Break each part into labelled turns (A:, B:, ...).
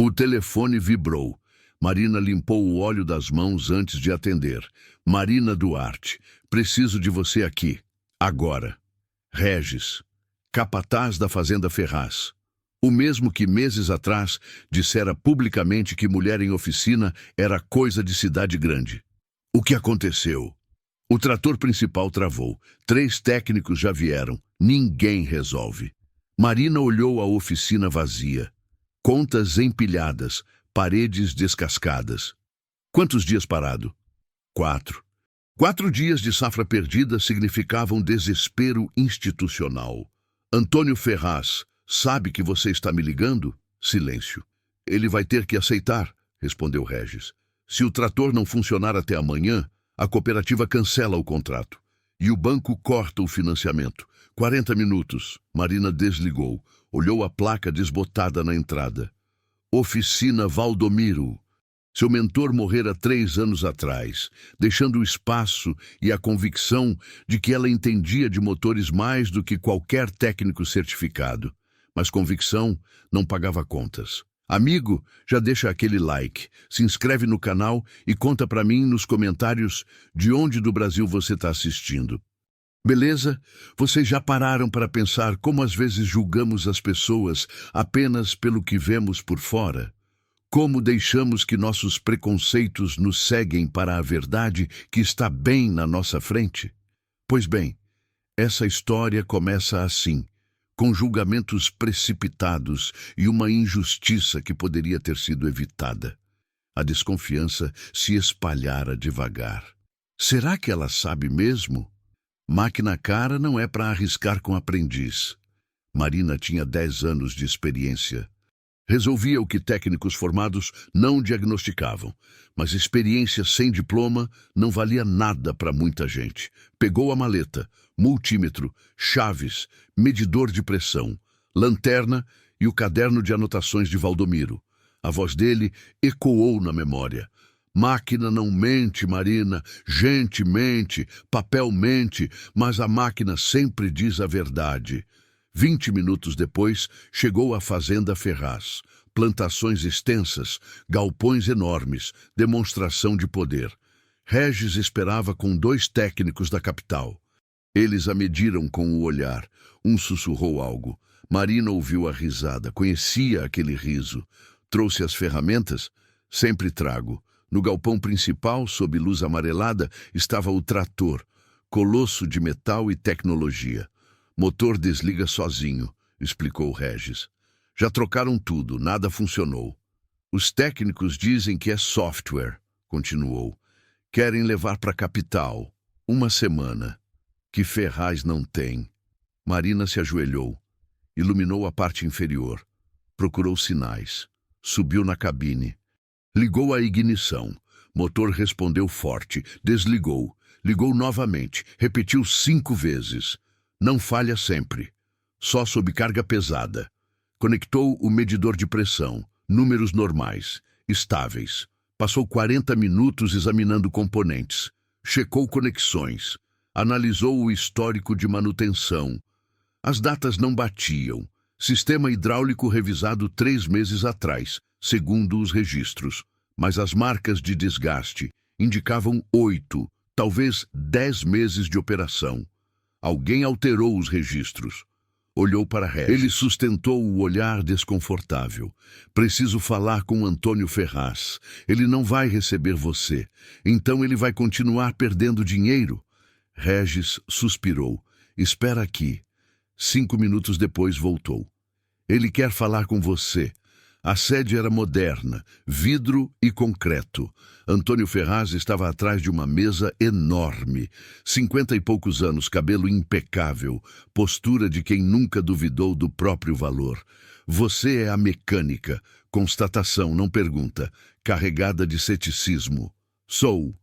A: O telefone vibrou. Marina limpou o óleo das mãos antes de atender. Marina Duarte, preciso de você aqui. Agora. Regis, capataz da Fazenda Ferraz. O mesmo que meses atrás dissera publicamente que mulher em oficina era coisa de cidade grande. O que aconteceu? O trator principal travou. 3 técnicos já vieram. Ninguém resolve. Marina olhou a oficina vazia. Contas empilhadas, paredes descascadas. Quantos dias parado? 4. 4 dias de safra perdida significavam desespero institucional. Antônio Ferraz, sabe que você está me ligando? Silêncio. Ele vai ter que aceitar, respondeu Regis. Se o trator não funcionar até amanhã, a cooperativa cancela o contrato. E o banco corta o financiamento. 40 minutos. Marina desligou. Olhou a placa desbotada na entrada. Oficina Valdomiro. Seu mentor morrera 3 anos atrás, deixando o espaço e a convicção de que ela entendia de motores mais do que qualquer técnico certificado. Mas convicção não pagava contas. Amigo, já deixa aquele like, se inscreve no canal e conta pra mim nos comentários de onde do Brasil você está assistindo. Beleza? Vocês já pararam para pensar como às vezes julgamos as pessoas apenas pelo que vemos por fora? Como deixamos que nossos preconceitos nos seguem para a verdade que está bem na nossa frente? Pois bem, essa história começa assim, com julgamentos precipitados e uma injustiça que poderia ter sido evitada. A desconfiança se espalhara devagar. Será que ela sabe mesmo? Máquina cara não é para arriscar com aprendiz. Marina tinha 10 anos de experiência. Resolvia o que técnicos formados não diagnosticavam, mas experiência sem diploma não valia nada para muita gente. Pegou a maleta, multímetro, chaves, medidor de pressão, lanterna e o caderno de anotações de Valdomiro. A voz dele ecoou na memória. Máquina não mente, Marina. Gente mente, papel mente, mas a máquina sempre diz a verdade. 20 minutos depois, chegou a Fazenda Ferraz. Plantações extensas, galpões enormes, demonstração de poder. Regis esperava com 2 técnicos da capital. Eles a mediram com o olhar. Um sussurrou algo. Marina ouviu a risada, conhecia aquele riso. Trouxe as ferramentas? Sempre trago. No galpão principal, sob luz amarelada, estava o trator, colosso de metal e tecnologia. Motor desliga sozinho, explicou Regis. Já trocaram tudo, nada funcionou. Os técnicos dizem que é software, continuou. Querem levar para a capital. 1 semana. Que Ferraz não tem. Marina se ajoelhou. Iluminou a parte inferior. Procurou sinais. Subiu na cabine. Ligou a ignição. Motor respondeu forte. Desligou. Ligou novamente. Repetiu 5 vezes. Não falha sempre. Só sob carga pesada. Conectou o medidor de pressão. Números normais. Estáveis. Passou 40 minutos examinando componentes. Checou conexões. Analisou o histórico de manutenção. As datas não batiam. Sistema hidráulico revisado 3 meses atrás, segundo os registros. Mas as marcas de desgaste indicavam 8, talvez 10 meses de operação. Alguém alterou os registros. Olhou para Regis. Ele sustentou o olhar desconfortável. Preciso falar com Antônio Ferraz. Ele não vai receber você. Então ele vai continuar perdendo dinheiro. Regis suspirou. Espera aqui. 5 minutos depois voltou. Ele quer falar com você. A sede era moderna, vidro e concreto. Antônio Ferraz estava atrás de uma mesa enorme. 50 e poucos anos, cabelo impecável, postura de quem nunca duvidou do próprio valor. Você é a mecânica. Constatação, não pergunta. Carregada de ceticismo. Sou.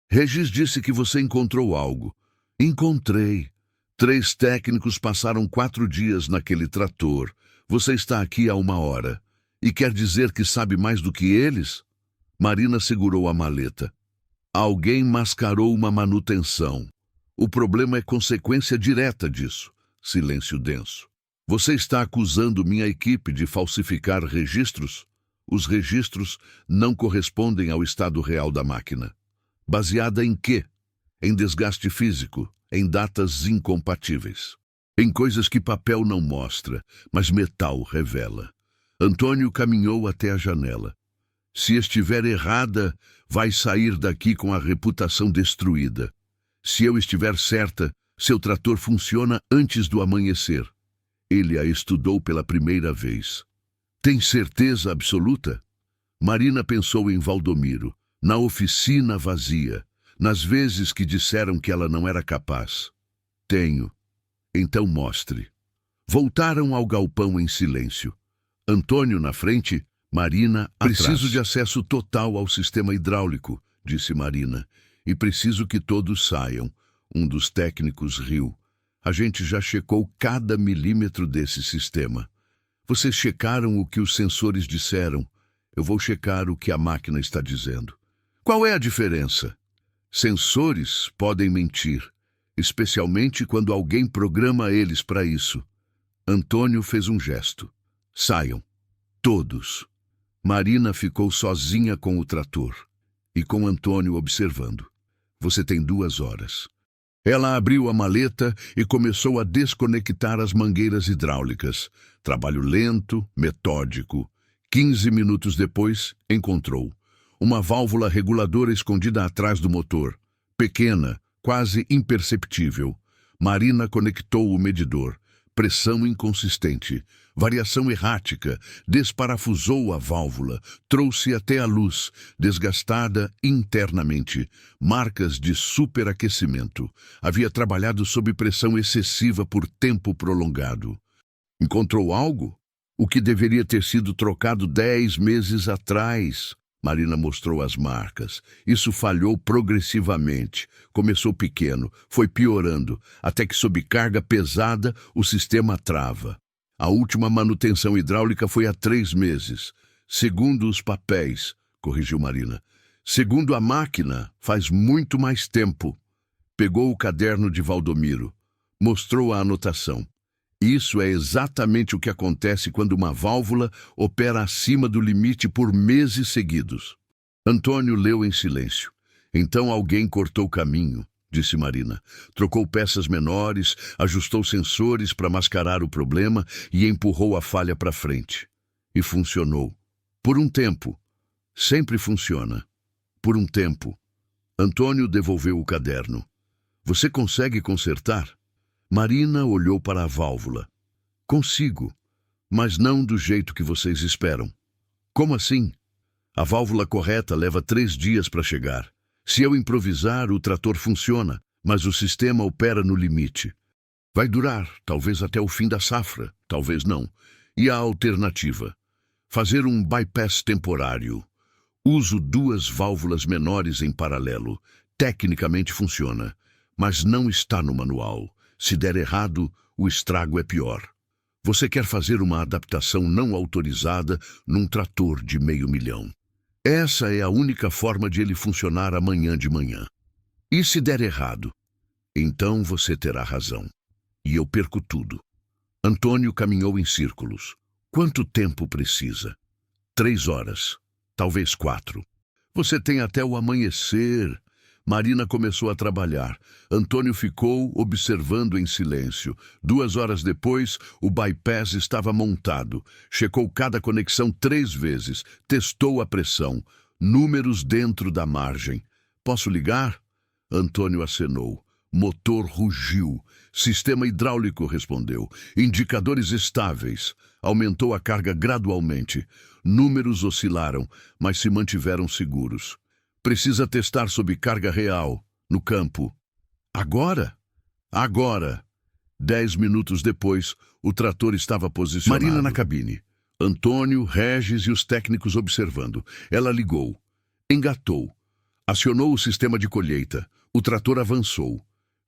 A: Regis disse que você encontrou algo. Encontrei. 3 técnicos passaram 4 dias naquele trator. Você está aqui há 1 hora. E quer dizer que sabe mais do que eles? Marina segurou a maleta. Alguém mascarou uma manutenção. O problema é consequência direta disso. Silêncio denso. Você está acusando minha equipe de falsificar registros? Os registros não correspondem ao estado real da máquina. Baseada em quê? Em desgaste físico, em datas incompatíveis. Em coisas que papel não mostra, mas metal revela. Antônio caminhou até a janela. Se estiver errada, vai sair daqui com a reputação destruída. Se eu estiver certa, seu trator funciona antes do amanhecer. Ele a estudou pela primeira vez. Tem certeza absoluta? Marina pensou em Valdomiro, na oficina vazia, nas vezes que disseram que ela não era capaz. Tenho. Então mostre. Voltaram ao galpão em silêncio. Antônio na frente, Marina atrás. Preciso de acesso total ao sistema hidráulico, disse Marina. E preciso que todos saiam. Um dos técnicos riu. A gente já checou cada milímetro desse sistema. Vocês checaram o que os sensores disseram. Eu vou checar o que a máquina está dizendo. Qual é a diferença? Sensores podem mentir, especialmente quando alguém programa eles para isso. Antônio fez um gesto. Saiam. Todos. Marina ficou sozinha com o trator e com Antônio observando. Você tem 2 horas. Ela abriu a maleta e começou a desconectar as mangueiras hidráulicas. Trabalho lento, metódico. 15 minutos depois, encontrou uma válvula reguladora escondida atrás do motor. Pequena, quase imperceptível. Marina conectou o medidor. Pressão inconsistente, variação errática, desparafusou a válvula, trouxe até a luz, desgastada internamente, marcas de superaquecimento. Havia trabalhado sob pressão excessiva por tempo prolongado. Encontrou algo? O que deveria ter sido trocado 10 meses atrás. Marina mostrou as marcas. Isso falhou progressivamente. Começou pequeno, foi piorando, até que sob carga pesada o sistema trava. A última manutenção hidráulica foi há 3 meses. Segundo os papéis, corrigiu Marina. Segundo a máquina, faz muito mais tempo. Pegou o caderno de Valdomiro. Mostrou a anotação. Isso é exatamente o que acontece quando uma válvula opera acima do limite por meses seguidos. Antônio leu em silêncio. Então alguém cortou o caminho, disse Marina. Trocou peças menores, ajustou sensores para mascarar o problema e empurrou a falha para frente. E funcionou. Por um tempo. Sempre funciona. Por um tempo. Antônio devolveu o caderno. Você consegue consertar? Marina olhou para a válvula. Consigo, mas não do jeito que vocês esperam. Como assim? A válvula correta leva 3 dias para chegar. Se eu improvisar, o trator funciona, mas o sistema opera no limite. Vai durar, talvez até o fim da safra, talvez não. E a alternativa? Fazer um bypass temporário. Uso 2 válvulas menores em paralelo. Tecnicamente funciona, mas não está no manual. Se der errado, o estrago é pior. Você quer fazer uma adaptação não autorizada num trator de $500 mil. Essa é a única forma de ele funcionar amanhã de manhã. E se der errado? Então você terá razão. E eu perco tudo. Antônio caminhou em círculos. Quanto tempo precisa? 3 horas. Talvez 4. Você tem até o amanhecer. Marina começou a trabalhar. Antônio ficou observando em silêncio. 2 horas depois, o bypass estava montado. Checou cada conexão 3 vezes. Testou a pressão. Números dentro da margem. Posso ligar? Antônio acenou. Motor rugiu. Sistema hidráulico respondeu. Indicadores estáveis. Aumentou a carga gradualmente. Números oscilaram, mas se mantiveram seguros. Precisa testar sob carga real, no campo. Agora? Agora. 10 minutos depois, o trator estava posicionado. Marina na cabine. Antônio, Regis e os técnicos observando. Ela ligou. Engatou. Acionou o sistema de colheita. O trator avançou.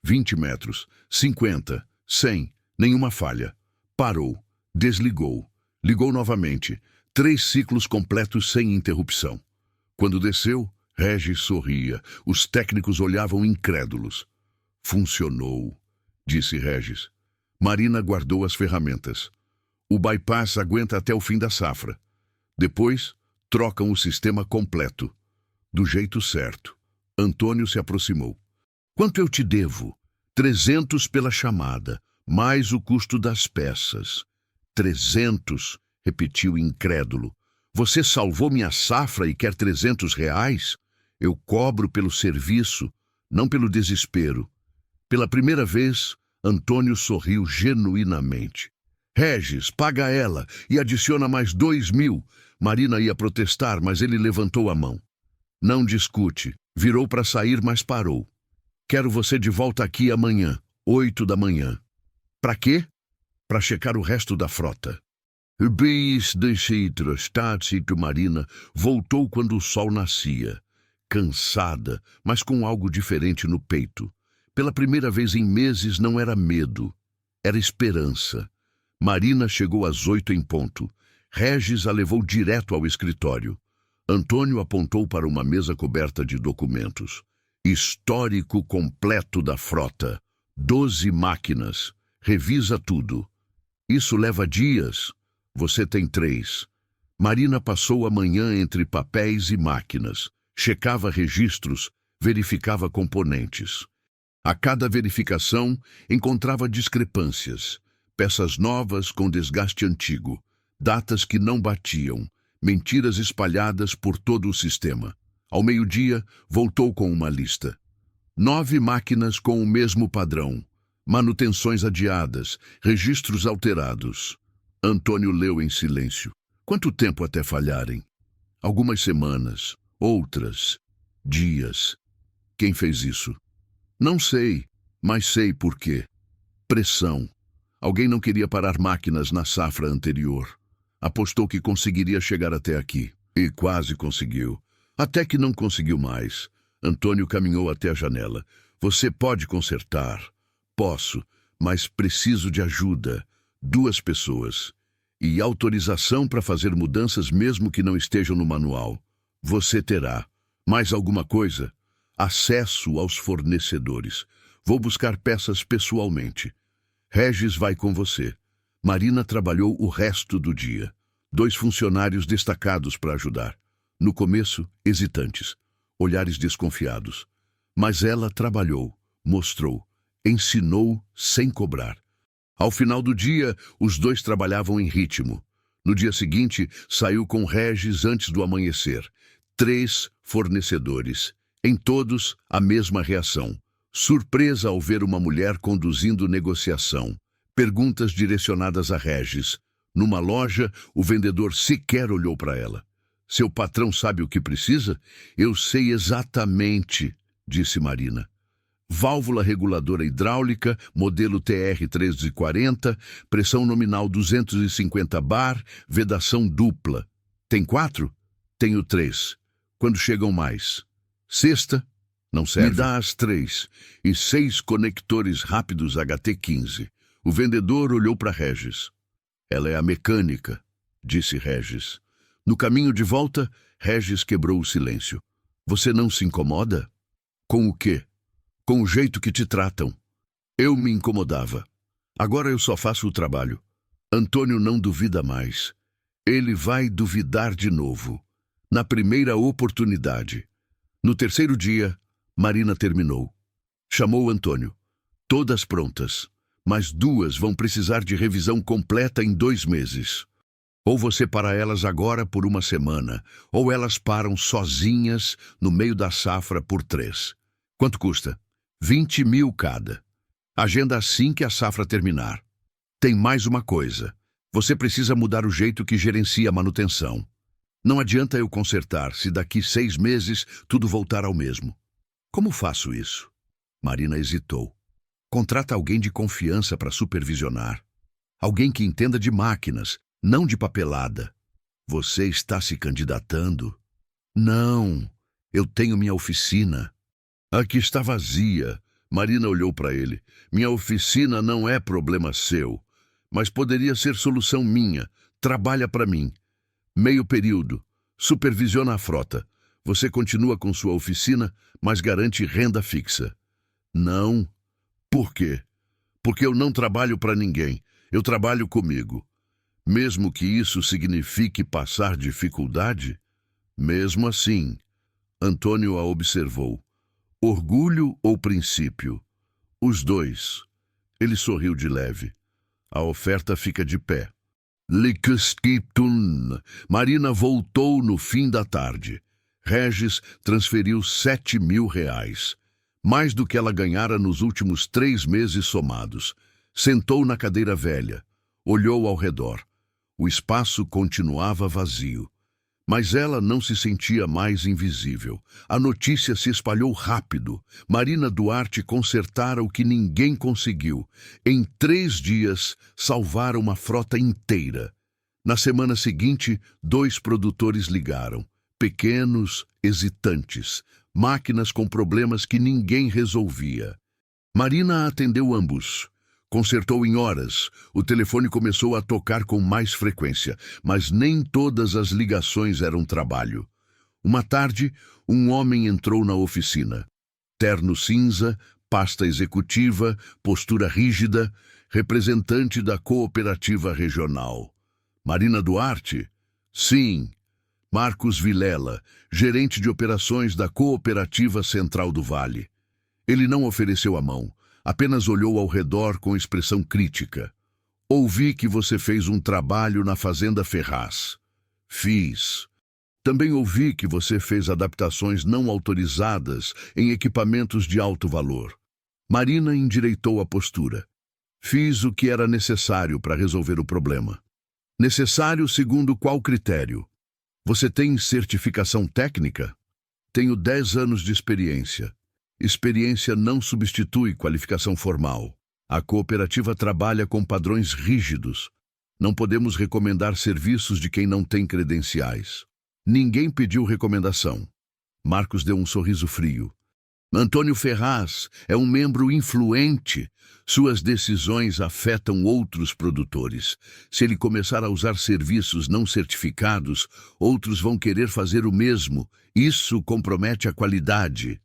A: 20 metros, 50, 100, nenhuma falha. Parou. Desligou. Ligou novamente. 3 ciclos completos sem interrupção. Quando desceu, Regis sorria. Os técnicos olhavam incrédulos. Funcionou, disse Regis. Marina guardou as ferramentas. O bypass aguenta até o fim da safra. Depois, Trocam o sistema completo. Do jeito certo. Antônio se aproximou. Quanto eu te devo? 300 pela chamada, mais o custo das peças. 300, repetiu incrédulo. Você salvou minha safra e quer R$ 300? Eu cobro pelo serviço, não pelo desespero. Pela primeira vez, Antônio sorriu genuinamente. Regis, paga ela e adiciona mais 2.000. Marina ia protestar, mas ele levantou a mão. Não discute. Virou para sair, mas parou. Quero você de volta aqui amanhã, 8 da manhã. Para quê? Para checar o resto da frota. O bis decido, Marina voltou quando o sol nascia. Cansada, mas com algo diferente no peito. Pela primeira vez em meses não era medo, era esperança. Marina chegou às 8 em ponto. Regis a levou direto ao escritório. Antônio apontou para uma mesa coberta de documentos. Histórico completo da frota. 12 máquinas. Revisa tudo. Isso leva dias. Você tem 3. Marina passou a manhã entre papéis e máquinas. Checava registros, verificava componentes. A cada verificação, encontrava discrepâncias. Peças novas com desgaste antigo. Datas que não batiam. Mentiras espalhadas por todo o sistema. Ao meio-dia, voltou com uma lista. 9 máquinas com o mesmo padrão. Manutenções adiadas, registros alterados. Antônio leu em silêncio. Quanto tempo até falharem? Algumas semanas, outras, dias. Quem fez isso? Não sei, mas sei por quê. Pressão. Alguém não queria parar máquinas na safra anterior. Apostou que conseguiria chegar até aqui. E quase conseguiu. Até que não conseguiu mais. Antônio caminhou até a janela. Você pode consertar. Posso, mas preciso de ajuda. 2 pessoas. E autorização para fazer mudanças mesmo que não estejam no manual. Você terá. Mais alguma coisa? Acesso aos fornecedores. Vou buscar peças pessoalmente. Regis vai com você. Marina trabalhou o resto do dia. 2 funcionários destacados para ajudar. No começo, hesitantes, olhares desconfiados. Mas ela trabalhou, mostrou, ensinou sem cobrar. Ao final do dia, os 2 trabalhavam em ritmo. No dia seguinte, saiu com Regis antes do amanhecer. 3 fornecedores. Em todos, a mesma reação. Surpresa ao ver uma mulher conduzindo negociação. Perguntas direcionadas a Regis. Numa loja, o vendedor sequer olhou para ela. Seu patrão sabe o que precisa? Eu sei exatamente, disse Marina. Válvula reguladora hidráulica, modelo TR-340, pressão nominal 250 bar, vedação dupla. Tem 4? Tenho 3. Quando chegam mais? Sexta? Não serve. Me dá as 3 e 6 conectores rápidos HT15. O vendedor olhou para Regis. Ela é a mecânica, disse Regis. No caminho de volta, Regis quebrou o silêncio. Você não se incomoda? Com o quê? Com o jeito que te tratam. Eu me incomodava. Agora eu só faço o trabalho. Antônio não duvida mais. Ele vai duvidar de novo. Na primeira oportunidade. No terceiro dia, Marina terminou. Chamou Antônio. Todas prontas. Mas 2 vão precisar de revisão completa em 2 meses. Ou você para elas agora por 1 semana, ou elas param sozinhas no meio da safra por 3. Quanto custa? 20.000 cada. Agenda assim que a safra terminar. Tem mais uma coisa. Você precisa mudar o jeito que gerencia a manutenção. Não adianta eu consertar se daqui 6 meses tudo voltar ao mesmo. Como faço isso? Marina hesitou. Contrata alguém de confiança para supervisionar. Alguém que entenda de máquinas, não de papelada. Você está se candidatando? Não, eu tenho minha oficina. Aqui está vazia. Marina olhou para ele. Minha oficina não é problema seu, mas poderia ser solução minha. Trabalha para mim. Meio período. Supervisiona a frota. Você continua com sua oficina, mas garante renda fixa. Não. Por quê? Porque eu não trabalho para ninguém. Eu trabalho comigo. Mesmo que isso signifique passar dificuldade? Mesmo assim, Antônio a observou. Orgulho ou princípio? Os dois. Ele sorriu de leve. A oferta fica de pé. Liquestitun. Marina voltou no fim da tarde. Regis transferiu 7.000 reais. Mais do que ela ganhara nos últimos 3 meses somados. Sentou na cadeira velha. Olhou ao redor. O espaço continuava vazio. Mas ela não se sentia mais invisível. A notícia se espalhou rápido. Marina Duarte consertara o que ninguém conseguiu. Em 3 dias, salvara uma frota inteira. Na semana seguinte, 2 produtores ligaram. Pequenos, hesitantes. Máquinas com problemas que ninguém resolvia. Marina atendeu ambos. Consertou em horas. O telefone começou a tocar com mais frequência, mas nem todas as ligações eram trabalho. Uma tarde, um homem entrou na oficina. Terno cinza, pasta executiva, postura rígida, representante da cooperativa regional. Marina Duarte? Sim. Marcos Vilela, gerente de operações da Cooperativa Central do Vale. Ele não ofereceu a mão. Apenas olhou ao redor com expressão crítica. Ouvi que você fez um trabalho na Fazenda Ferraz. Fiz. Também ouvi que você fez adaptações não autorizadas em equipamentos de alto valor. Marina endireitou a postura. Fiz o que era necessário para resolver o problema. Necessário segundo qual critério? Você tem certificação técnica? Tenho 10 anos de experiência. Experiência não substitui qualificação formal. A cooperativa trabalha com padrões rígidos. Não podemos recomendar serviços de quem não tem credenciais. Ninguém pediu recomendação. Marcos deu um sorriso frio. Antônio Ferraz é um membro influente. Suas decisões afetam outros produtores. Se ele começar a usar serviços não certificados, outros vão querer fazer o mesmo. Isso compromete a qualidade.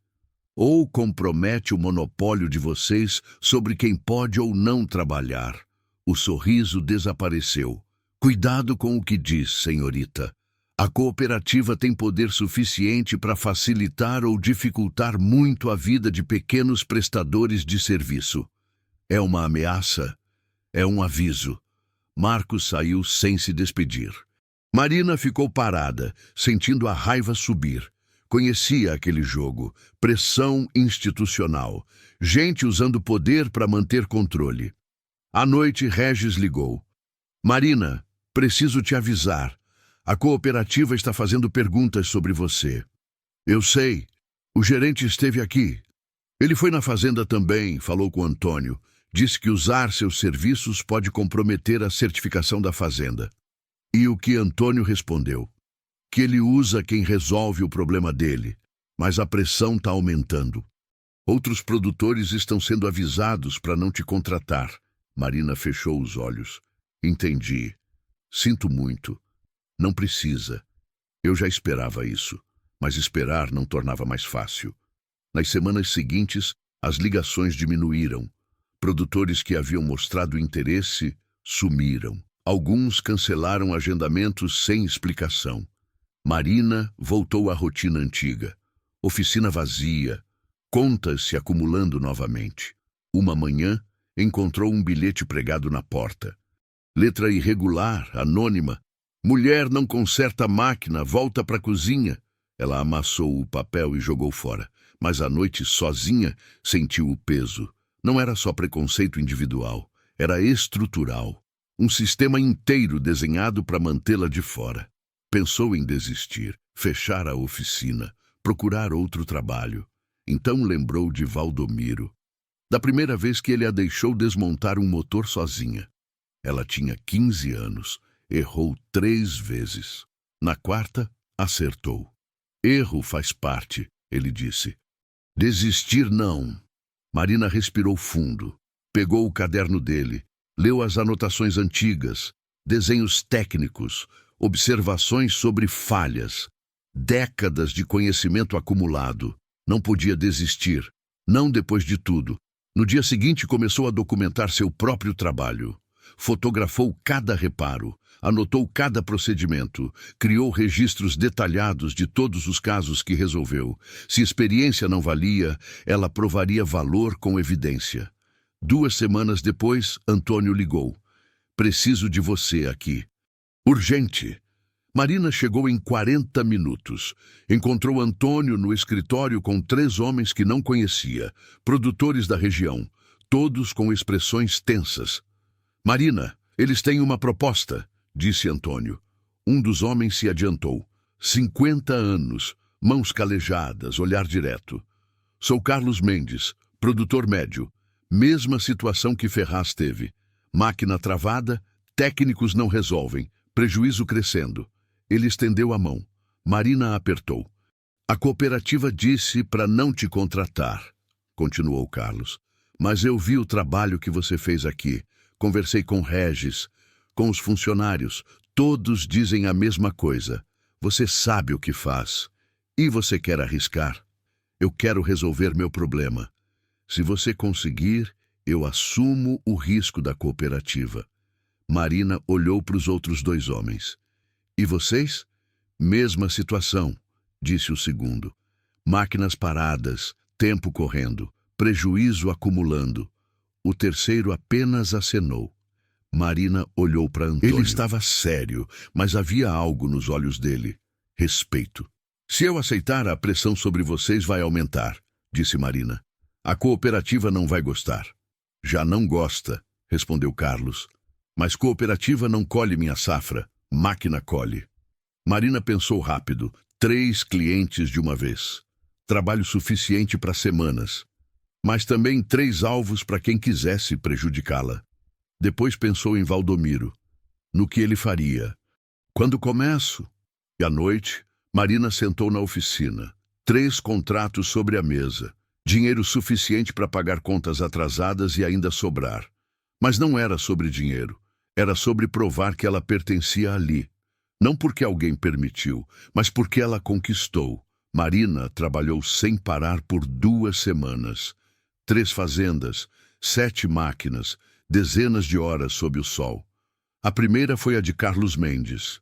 A: Ou compromete o monopólio de vocês sobre quem pode ou não trabalhar. O sorriso desapareceu. Cuidado com o que diz, senhorita. A cooperativa tem poder suficiente para facilitar ou dificultar muito a vida de pequenos prestadores de serviço. É uma ameaça? É um aviso. Marcos saiu sem se despedir. Marina ficou parada, sentindo a raiva subir. Conhecia aquele jogo, pressão institucional, gente usando poder para manter controle. À noite, Regis ligou. Marina, preciso te avisar. A cooperativa está fazendo perguntas sobre você. Eu sei. O gerente esteve aqui. Ele foi na fazenda também, falou com Antônio. Disse que usar seus serviços pode comprometer a certificação da fazenda. E o que Antônio respondeu? Que ele usa quem resolve o problema dele, mas a pressão está aumentando. Outros produtores estão sendo avisados para não te contratar. Marina fechou os olhos. Entendi. Sinto muito. Não precisa. Eu já esperava isso, mas esperar não tornava mais fácil. Nas semanas seguintes, as ligações diminuíram. Produtores que haviam mostrado interesse sumiram. Alguns cancelaram agendamentos sem explicação. Marina voltou à rotina antiga. Oficina vazia, contas se acumulando novamente. Uma manhã, encontrou um bilhete pregado na porta. Letra irregular, anônima. Mulher não conserta a máquina, volta para a cozinha. Ela amassou o papel e jogou fora. Mas à noite, sozinha, sentiu o peso. Não era só preconceito individual, era estrutural. Um sistema inteiro desenhado para mantê-la de fora. Pensou em desistir, fechar a oficina, procurar outro trabalho. Então lembrou de Valdomiro. Da primeira vez que ele a deixou desmontar um motor sozinha. Ela tinha 15 anos, errou 3 vezes. Na quarta, acertou. Erro faz parte, ele disse. Desistir não. Marina respirou fundo, pegou o caderno dele, leu as anotações antigas, desenhos técnicos, observações sobre falhas, décadas de conhecimento acumulado. Não podia desistir, não depois de tudo. No dia seguinte começou a documentar seu próprio trabalho. Fotografou cada reparo, Anotou cada procedimento, criou registros detalhados de todos os casos que resolveu. Se experiência não valia, ela provaria valor com evidência. 2 semanas depois, Antônio ligou. Preciso de você aqui. Urgente. Marina chegou em 40 minutos. Encontrou Antônio no escritório com 3 homens que não conhecia, produtores da região, todos com expressões tensas. Marina, eles têm uma proposta, disse Antônio. Um dos homens se adiantou. 50 anos, mãos calejadas, olhar direto. Sou Carlos Mendes, produtor médio. Mesma situação que Ferraz teve. Máquina travada, técnicos não resolvem, prejuízo crescendo. Ele estendeu a mão. Marina a apertou. A cooperativa disse para não te contratar, continuou Carlos. Mas eu vi o trabalho que você fez aqui. Conversei com Regis, com os funcionários. Todos dizem a mesma coisa. Você sabe o que faz. E você quer arriscar? Eu quero resolver meu problema. Se você conseguir, eu assumo o risco da cooperativa. Marina olhou para os outros 2 homens. E vocês? Mesma situação, disse o segundo. Máquinas paradas, tempo correndo, prejuízo acumulando. O terceiro apenas acenou. Marina olhou para Antônio. Ele estava sério, mas havia algo nos olhos dele. Respeito. Se eu aceitar, a pressão sobre vocês vai aumentar, disse Marina. A cooperativa não vai gostar. Já não gosta, respondeu Carlos. Mas cooperativa não colhe minha safra, máquina colhe. Marina pensou rápido. 3 clientes de uma vez. Trabalho suficiente para semanas. Mas também 3 alvos para quem quisesse prejudicá-la. Depois pensou em Valdomiro, no que ele faria. Quando começo? E à noite, Marina sentou na oficina. 3 contratos sobre a mesa. Dinheiro suficiente para pagar contas atrasadas e ainda sobrar. Mas não era sobre dinheiro. Era sobre provar que ela pertencia ali. Não porque alguém permitiu, mas porque ela conquistou. Marina trabalhou sem parar por 2 semanas. 3 fazendas, 7 máquinas, dezenas de horas sob o sol. A primeira foi a de Carlos Mendes.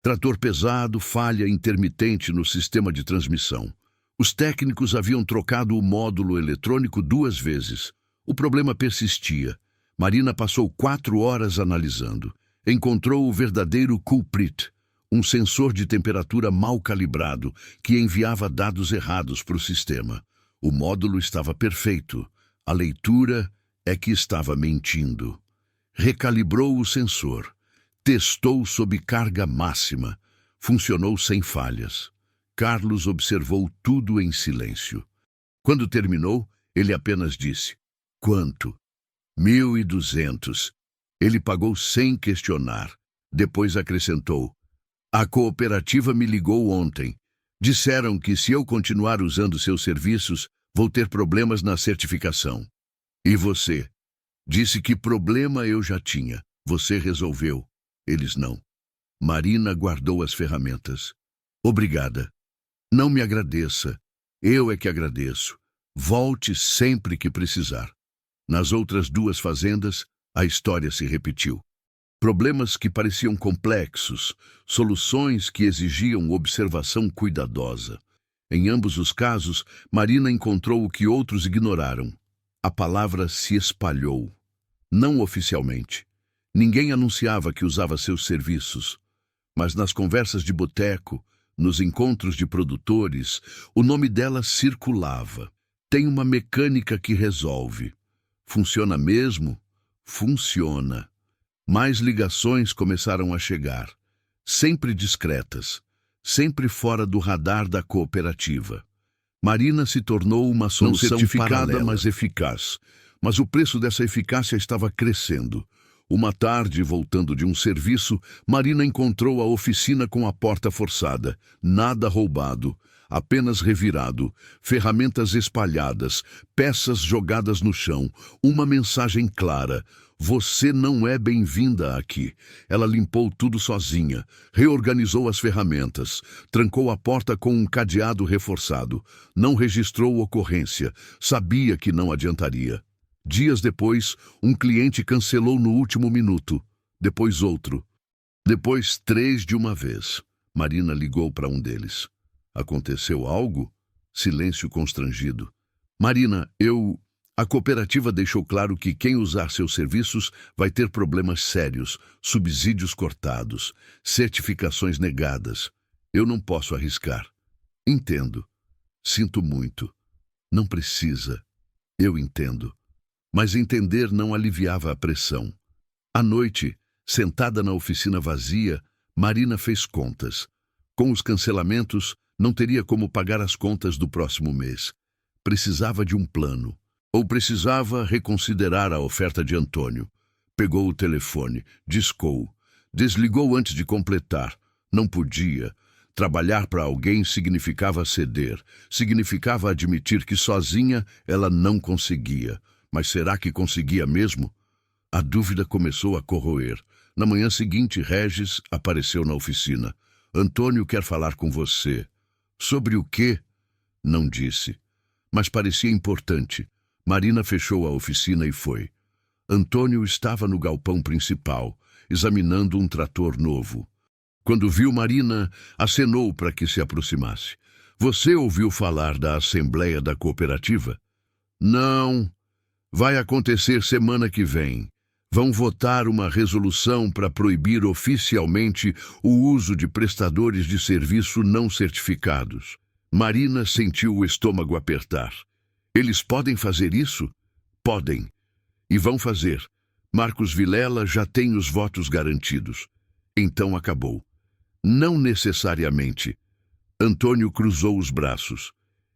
A: Trator pesado, falha intermitente no sistema de transmissão. Os técnicos haviam trocado o módulo eletrônico 2 vezes. O problema persistia. Marina passou 4 horas analisando. Encontrou o verdadeiro culprit, um sensor de temperatura mal calibrado que enviava dados errados para o sistema. O módulo estava perfeito. A leitura é que estava mentindo. Recalibrou o sensor. Testou sob carga máxima. Funcionou sem falhas. Carlos observou tudo em silêncio. Quando terminou, ele apenas disse: "Quanto?" 1.200. Ele pagou sem questionar. Depois acrescentou: "A cooperativa me ligou ontem. Disseram que se eu continuar usando seus serviços, vou ter problemas na certificação. E você? Disse que problema eu já tinha. Você resolveu. Eles não." Marina guardou as ferramentas. "Obrigada. Não me agradeça. Eu é que agradeço. Volte sempre que precisar." Nas outras 2 fazendas, a história se repetiu. Problemas que pareciam complexos, soluções que exigiam observação cuidadosa. Em ambos os casos, Marina encontrou o que outros ignoraram. A palavra se espalhou. Não oficialmente. Ninguém anunciava que usava seus serviços. Mas nas conversas de boteco, nos encontros de produtores, o nome dela circulava. Tem uma mecânica que resolve. Funciona mesmo? Funciona. Mais ligações começaram a chegar. Sempre discretas. Sempre fora do radar da cooperativa. Marina se tornou uma solução certificada, paralela, mas eficaz. Mas o preço dessa eficácia estava crescendo. Uma tarde, voltando de um serviço, Marina encontrou a oficina com a porta forçada. Nada roubado, apenas revirado, ferramentas espalhadas, peças jogadas no chão, uma mensagem clara: "Você não é bem-vinda aqui." Ela limpou tudo sozinha, reorganizou as ferramentas, trancou a porta com um cadeado reforçado, não registrou ocorrência, sabia que não adiantaria. Dias depois, um cliente cancelou no último minuto, depois outro. Depois, 3 de uma vez. Marina ligou para um deles. Aconteceu algo? Silêncio constrangido. Marina, A cooperativa deixou claro que quem usar seus serviços vai ter problemas sérios, subsídios cortados, certificações negadas. Eu não posso arriscar. Entendo. Sinto muito. Não precisa. Eu entendo. Mas entender não aliviava a pressão. À noite, sentada na oficina vazia, Marina fez contas. Com os cancelamentos, não teria como pagar as contas do próximo mês. Precisava de um plano. Ou precisava reconsiderar a oferta de Antônio. Pegou o telefone, discou. Desligou antes de completar. Não podia. Trabalhar para alguém significava ceder. Significava admitir que sozinha ela não conseguia. Mas será que conseguia mesmo? A dúvida começou a corroer. Na manhã seguinte, Regis apareceu na oficina. Antônio quer falar com você. Sobre o quê? Não disse. Mas parecia importante. Marina fechou a oficina e foi. Antônio estava no galpão principal, examinando um trator novo. Quando viu Marina, acenou para que se aproximasse. Você ouviu falar da Assembleia da Cooperativa? Não. Vai acontecer semana que vem. Vão votar uma resolução para proibir oficialmente o uso de prestadores de serviço não certificados. Marina sentiu o estômago apertar. Eles podem fazer isso? Podem. E vão fazer. Marcos Vilela já tem os votos garantidos. Então acabou. Não necessariamente. Antônio cruzou os braços.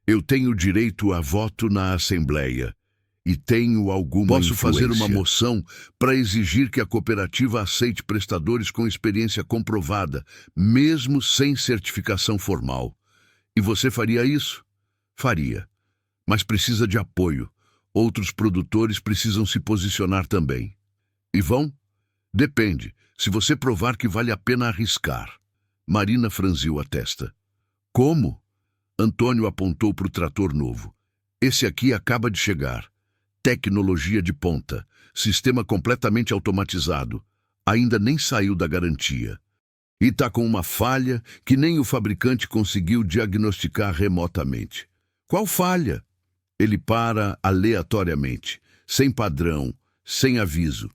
A: Eu tenho direito a voto na Assembleia. E tenho alguma influência. Posso fazer uma moção para exigir que a cooperativa aceite prestadores com experiência comprovada, mesmo sem certificação formal. E você faria isso? Faria. Mas precisa de apoio. Outros produtores precisam se posicionar também. E vão? Depende, se você provar que vale a pena arriscar. Marina franziu a testa. Como? Antônio apontou para o trator novo. Esse aqui acaba de chegar. Tecnologia de ponta. Sistema completamente automatizado. Ainda nem saiu da garantia. E está com uma falha que nem o fabricante conseguiu diagnosticar remotamente. Qual falha? Ele para aleatoriamente, sem padrão, sem aviso.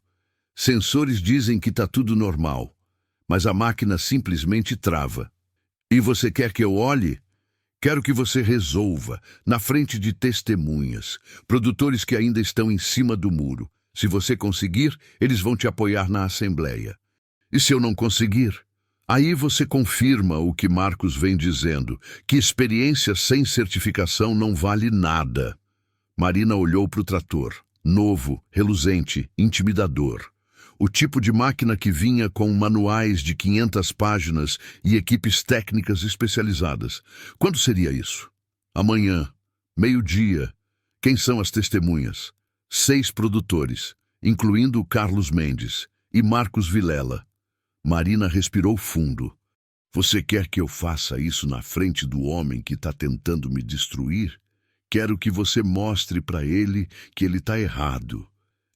A: Sensores dizem que está tudo normal, mas a máquina simplesmente trava. E você quer que eu olhe? Quero que você resolva, na frente de testemunhas, produtores que ainda estão em cima do muro. Se você conseguir, eles vão te apoiar na Assembleia. E se eu não conseguir? Aí você confirma o que Marcos vem dizendo, que experiência sem certificação não vale nada. Marina olhou para o trator, novo, reluzente, intimidador. O tipo de máquina que vinha com manuais de 500 páginas e equipes técnicas especializadas. Quando seria isso? Amanhã, meio-dia. Quem são as testemunhas? 6 produtores, incluindo o Carlos Mendes e Marcos Vilela. Marina respirou fundo. Você quer que eu faça isso na frente do homem que está tentando me destruir? Quero que você mostre para ele que ele está errado.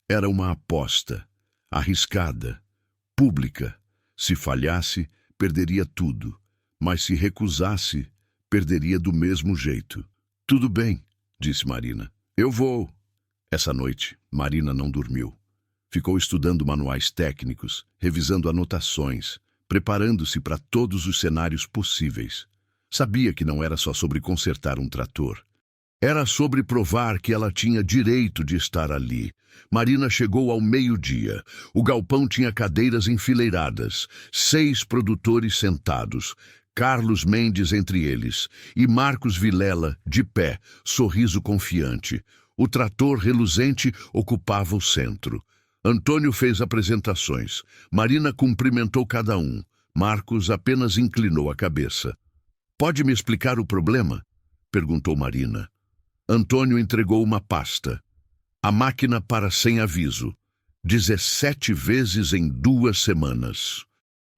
A: Era uma aposta. Arriscada. Pública. Se falhasse, perderia tudo. Mas se recusasse, perderia do mesmo jeito. Tudo bem, disse Marina. Eu vou. Essa noite, Marina não dormiu. Ficou estudando manuais técnicos, revisando anotações, preparando-se para todos os cenários possíveis. Sabia que não era só sobre consertar um trator. Era sobre provar que ela tinha direito de estar ali. Marina chegou ao meio-dia. O galpão tinha cadeiras enfileiradas, 6 produtores sentados, Carlos Mendes entre eles, e Marcos Vilela, de pé, sorriso confiante. O trator reluzente ocupava o centro. Antônio fez apresentações. Marina cumprimentou cada um. Marcos apenas inclinou a cabeça. Pode me explicar o problema? Perguntou Marina. Antônio entregou uma pasta. A máquina para sem aviso. 17 vezes em 2 semanas.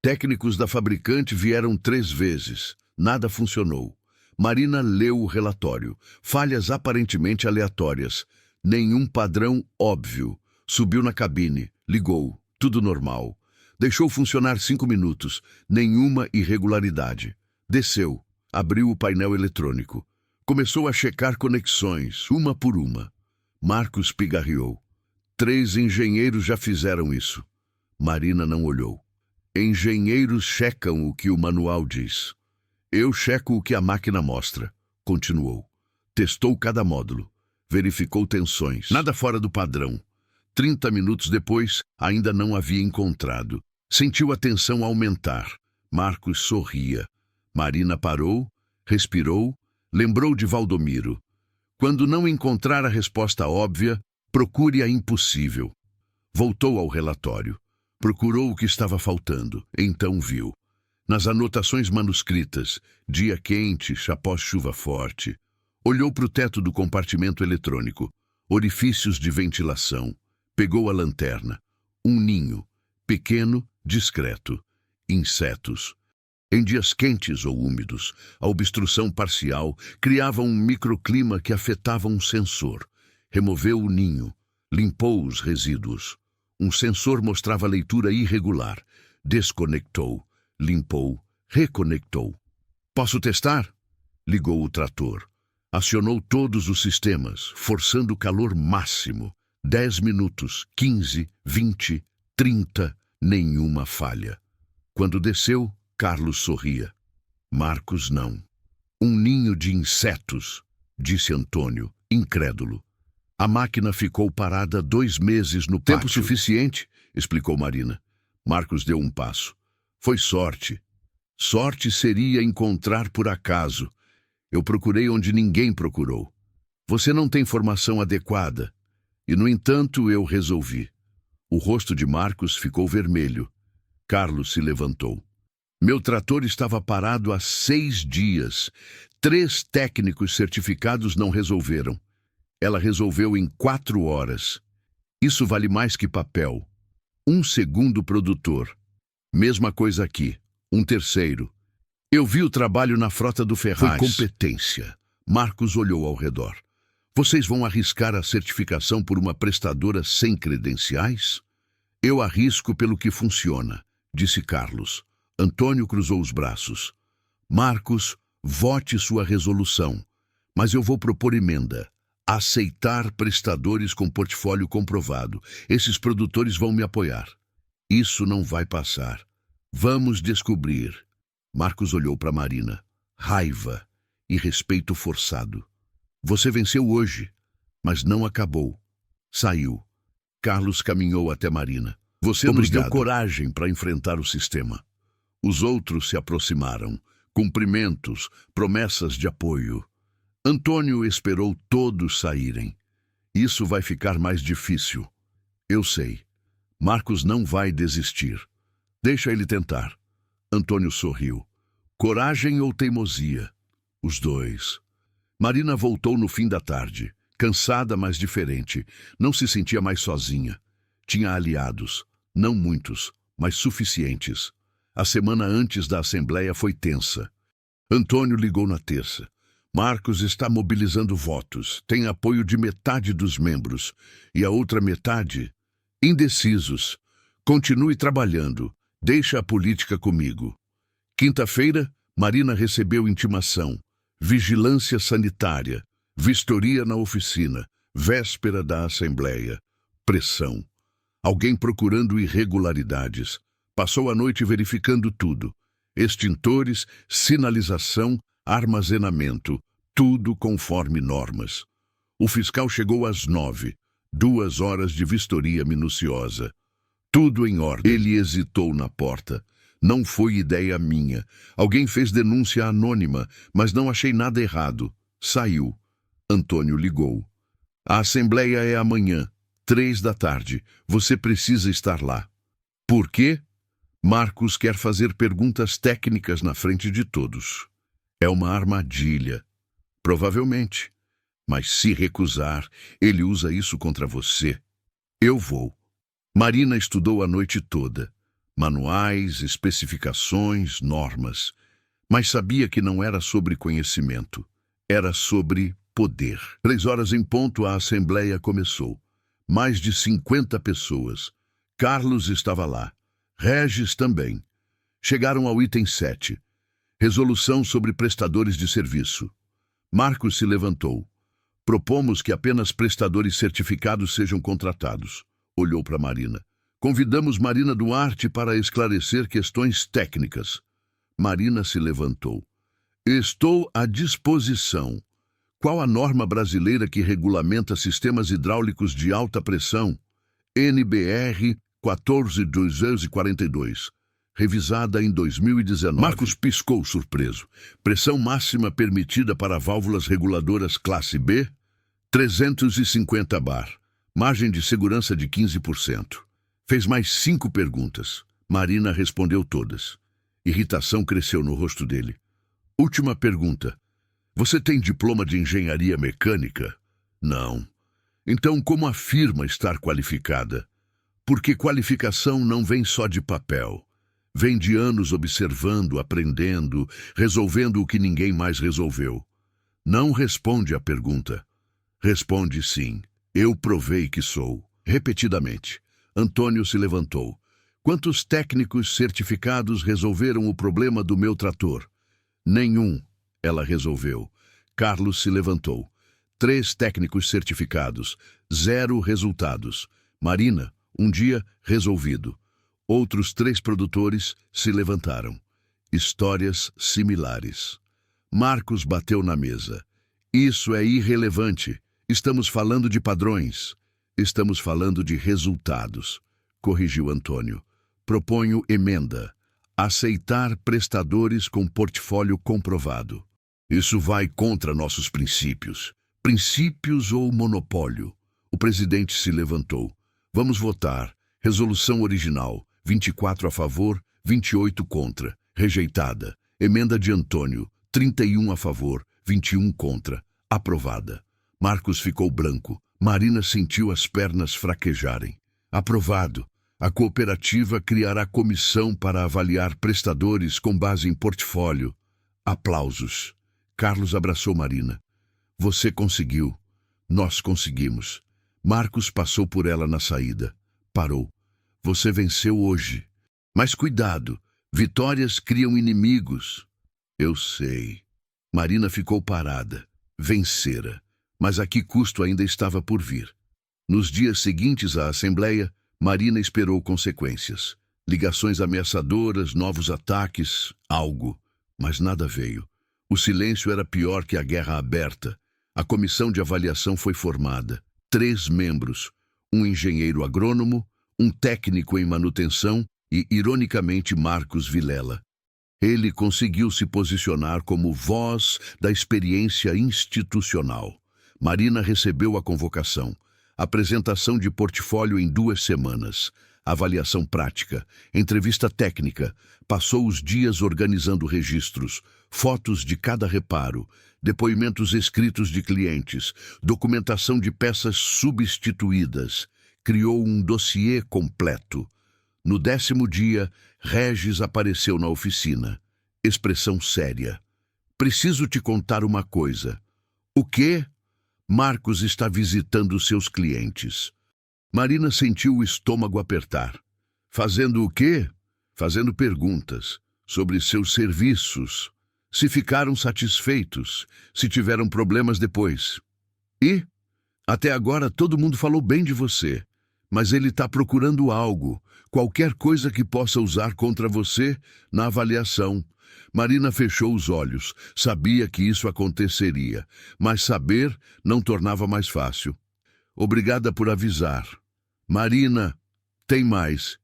A: Técnicos da fabricante vieram 3 vezes. Nada funcionou. Marina leu o relatório. Falhas aparentemente aleatórias. Nenhum padrão óbvio. Subiu na cabine. Ligou. Tudo normal. Deixou funcionar 5 minutos. Nenhuma irregularidade. Desceu. Abriu o painel eletrônico. Começou a checar conexões, uma por uma. Marcos pigarreou. 3 engenheiros já fizeram isso. Marina não olhou. Engenheiros checam o que o manual diz. Eu checo o que a máquina mostra. Continuou. Testou cada módulo. Verificou tensões. Nada fora do padrão. 30 minutos depois, ainda não havia encontrado. Sentiu a tensão aumentar. Marcos sorria. Marina parou, respirou, lembrou de Valdomiro. Quando não encontrar a resposta óbvia, procure a impossível. Voltou ao relatório. Procurou o que estava faltando. Então viu. Nas anotações manuscritas, dia quente, após chuva forte. Olhou para o teto do compartimento eletrônico. Orifícios de ventilação. Pegou a lanterna. Um ninho. Pequeno, discreto. Insetos. Em dias quentes ou úmidos, a obstrução parcial criava um microclima que afetava um sensor. Removeu o ninho. Limpou os resíduos. Um sensor mostrava leitura irregular. Desconectou. Limpou. Reconectou. Posso testar? Ligou o trator. Acionou todos os sistemas, forçando o calor máximo. 10 minutos, 15, 20, 30, nenhuma falha. Quando desceu, Carlos sorria. Marcos não. Um ninho de insetos, disse Antônio, incrédulo. A máquina ficou parada 2 meses no pátio. Tempo suficiente, explicou Marina. Marcos deu um passo. Foi sorte. Sorte seria encontrar por acaso. Eu procurei onde ninguém procurou. Você não tem formação adequada. E, no entanto, eu resolvi. O rosto de Marcos ficou vermelho. Carlos se levantou. Meu trator estava parado há 6 dias. 3 técnicos certificados não resolveram. Ela resolveu em 4 horas. Isso vale mais que papel. 1 segundo produtor. Mesma coisa aqui. 1 terceiro. Eu vi o trabalho na frota do Ferraz. Foi competência. Marcos olhou ao redor. Vocês vão arriscar a certificação por uma prestadora sem credenciais? Eu arrisco pelo que funciona, disse Carlos. Antônio cruzou os braços. Marcos, vote sua resolução. Mas eu vou propor emenda. Aceitar prestadores com portfólio comprovado. Esses produtores vão me apoiar. Isso não vai passar. Vamos descobrir. Marcos olhou para Marina. Raiva e respeito forçado. Você venceu hoje, mas não acabou. Saiu. Carlos caminhou até Marina. Você nos deu coragem para enfrentar o sistema. Os outros se aproximaram. Cumprimentos, promessas de apoio. Antônio esperou todos saírem. Isso vai ficar mais difícil. Eu sei. Marcos não vai desistir. Deixa ele tentar. Antônio sorriu. Coragem ou teimosia? Os dois. Marina voltou no fim da tarde. Cansada, mas diferente. Não se sentia mais sozinha. Tinha aliados. Não muitos, mas suficientes. A semana antes da assembleia foi tensa. Antônio ligou na terça. Marcos está mobilizando votos. Tem apoio de metade dos membros. E a outra metade? Indecisos. Continue trabalhando. Deixa a política comigo. Quinta-feira, Marina recebeu intimação. Vigilância sanitária. Vistoria na oficina. Véspera da assembleia. Pressão. Alguém procurando irregularidades. Passou a noite verificando tudo. Extintores, sinalização, armazenamento. Tudo conforme normas. O fiscal chegou às 9. 2 horas de vistoria minuciosa. Tudo em ordem. Ele hesitou na porta. Não foi ideia minha. Alguém fez denúncia anônima, mas não achei nada errado. Saiu. Antônio ligou. A assembleia é amanhã, 3 da tarde. Você precisa estar lá. Por quê? Marcos quer fazer perguntas técnicas na frente de todos. É uma armadilha. Provavelmente. Mas se recusar, ele usa isso contra você. Eu vou. Marina estudou a noite toda. Manuais, especificações, normas. Mas sabia que não era sobre conhecimento. Era sobre poder. 3 horas em ponto, a assembleia começou. Mais de 50 pessoas. Carlos estava lá. Regis também. Chegaram ao item 7. Resolução sobre prestadores de serviço. Marcos se levantou. Propomos que apenas prestadores certificados sejam contratados. Olhou para Marina. Convidamos Marina Duarte para esclarecer questões técnicas. Marina se levantou. Estou à disposição. Qual a norma brasileira que regulamenta sistemas hidráulicos de alta pressão? NBR 14.242. Revisada em 2019. Marcos piscou surpreso. Pressão máxima permitida para válvulas reguladoras classe B? 350 bar. Margem de segurança de 15%. Fez mais 5 perguntas. Marina respondeu todas. Irritação cresceu no rosto dele. Última pergunta. Você tem diploma de engenharia mecânica? Não. Então, como afirma estar qualificada? Porque qualificação não vem só de papel. Vem de anos observando, aprendendo, resolvendo o que ninguém mais resolveu. Não responde à pergunta. Responde sim. Eu provei que sou. Repetidamente. Antônio se levantou. Quantos técnicos certificados resolveram o problema do meu trator? Nenhum. Ela resolveu. Carlos se levantou. 3 técnicos certificados. 0 resultados. Marina, um dia resolvido. Outros 3 produtores se levantaram. Histórias similares. Marcos bateu na mesa. Isso é irrelevante. Estamos falando de padrões. Estamos falando de resultados. Corrigiu Antônio. Proponho emenda. Aceitar prestadores com portfólio comprovado. Isso vai contra nossos princípios. Princípios ou monopólio? O presidente se levantou. Vamos votar. Resolução original. 24 a favor, 28 contra. Rejeitada. Emenda de Antônio. 31 a favor, 21 contra. Aprovada. Marcos ficou branco. Marina sentiu as pernas fraquejarem. Aprovado. A cooperativa criará comissão para avaliar prestadores com base em portfólio. Aplausos. Carlos abraçou Marina. Você conseguiu. Nós conseguimos. Marcos passou por ela na saída. Parou. Você venceu hoje. Mas cuidado. Vitórias criam inimigos. Eu sei. Marina ficou parada. Vencera. Mas a que custo ainda estava por vir? Nos dias seguintes à assembleia, Marina esperou consequências. Ligações ameaçadoras, novos ataques, algo. Mas nada veio. O silêncio era pior que a guerra aberta. A comissão de avaliação foi formada. 3 membros. Um engenheiro agrônomo, um técnico em manutenção e, ironicamente, Marcos Vilela. Ele conseguiu se posicionar como voz da experiência institucional. Marina recebeu a convocação. Apresentação de portfólio em 2 semanas. Avaliação prática. Entrevista técnica. Passou os dias organizando registros. Fotos de cada reparo. Depoimentos escritos de clientes. Documentação de peças substituídas. Criou um dossiê completo. No 10º dia, Regis apareceu na oficina. Expressão séria. Preciso te contar uma coisa. O quê? Marcos está visitando seus clientes. Marina sentiu o estômago apertar. Fazendo o quê? Fazendo perguntas sobre seus serviços. Se ficaram satisfeitos, se tiveram problemas depois. E? Até agora todo mundo falou bem de você. Mas ele está procurando algo, qualquer coisa que possa usar contra você na avaliação. Marina fechou os olhos. Sabia que isso aconteceria, mas saber não tornava mais fácil. Obrigada por avisar. Marina, tem mais.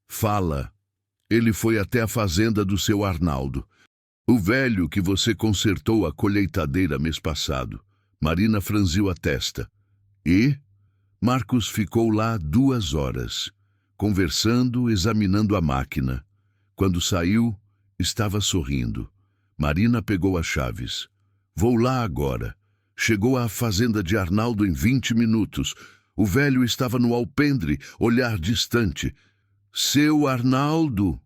A: Fala. Ele foi até a fazenda do seu Arnaldo. O velho que você consertou a colheitadeira mês passado. Marina franziu a testa. E? Marcos ficou lá 2 horas, conversando, examinando a máquina. Quando saiu, estava sorrindo. Marina pegou as chaves. Vou lá agora. Chegou à fazenda de Arnaldo em 20 minutos. O velho estava no alpendre, olhar distante. Seu Arnaldo!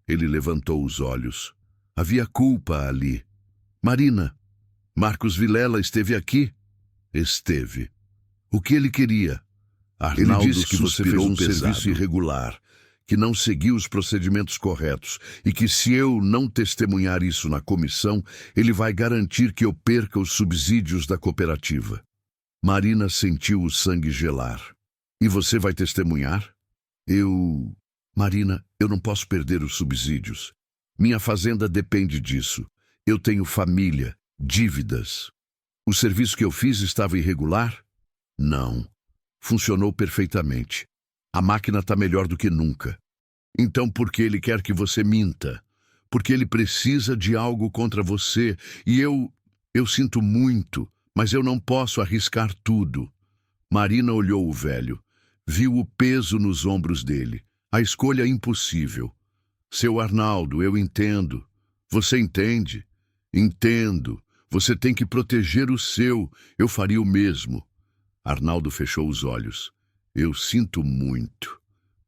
A: Ele levantou os olhos. Havia culpa ali. Marina, Marcos Vilela esteve aqui? Esteve. O que ele queria? Arnaldo ele disse que você fez um serviço irregular, que não seguiu os procedimentos corretos e que, se eu não testemunhar isso na comissão, ele vai garantir que eu perca os subsídios da cooperativa. Marina sentiu o sangue gelar. E você vai testemunhar? Marina, eu não posso perder os subsídios. Minha fazenda depende disso. Eu tenho família, dívidas. O serviço que eu fiz estava irregular? Não. Funcionou perfeitamente. A máquina está melhor do que nunca. Então por que ele quer que você minta? Porque ele precisa de algo contra você e eu sinto muito, mas eu não posso arriscar tudo. Marina olhou o velho. Viu o peso nos ombros dele. A escolha é impossível. Seu Arnaldo, eu entendo. Você entende? Entendo. Você tem que proteger o seu. Eu faria o mesmo. Arnaldo fechou os olhos. Eu sinto muito.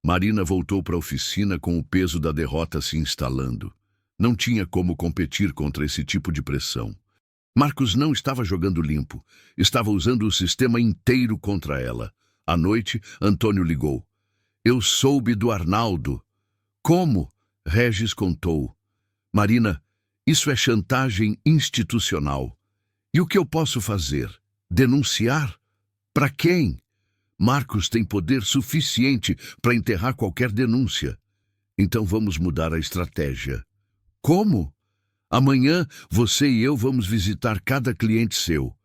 A: Marina voltou para a oficina com o peso da derrota se instalando. Não tinha como competir contra esse tipo de pressão. Marcos não estava jogando limpo. Estava usando o sistema inteiro contra ela. À noite, Antônio ligou. Eu soube do Arnaldo. Como? Regis contou. Marina, isso é chantagem institucional. E o que eu posso fazer? Denunciar? Para quem? Marcos tem poder suficiente para enterrar qualquer denúncia. Então vamos mudar a estratégia. Como? Amanhã você e eu vamos visitar cada cliente seu.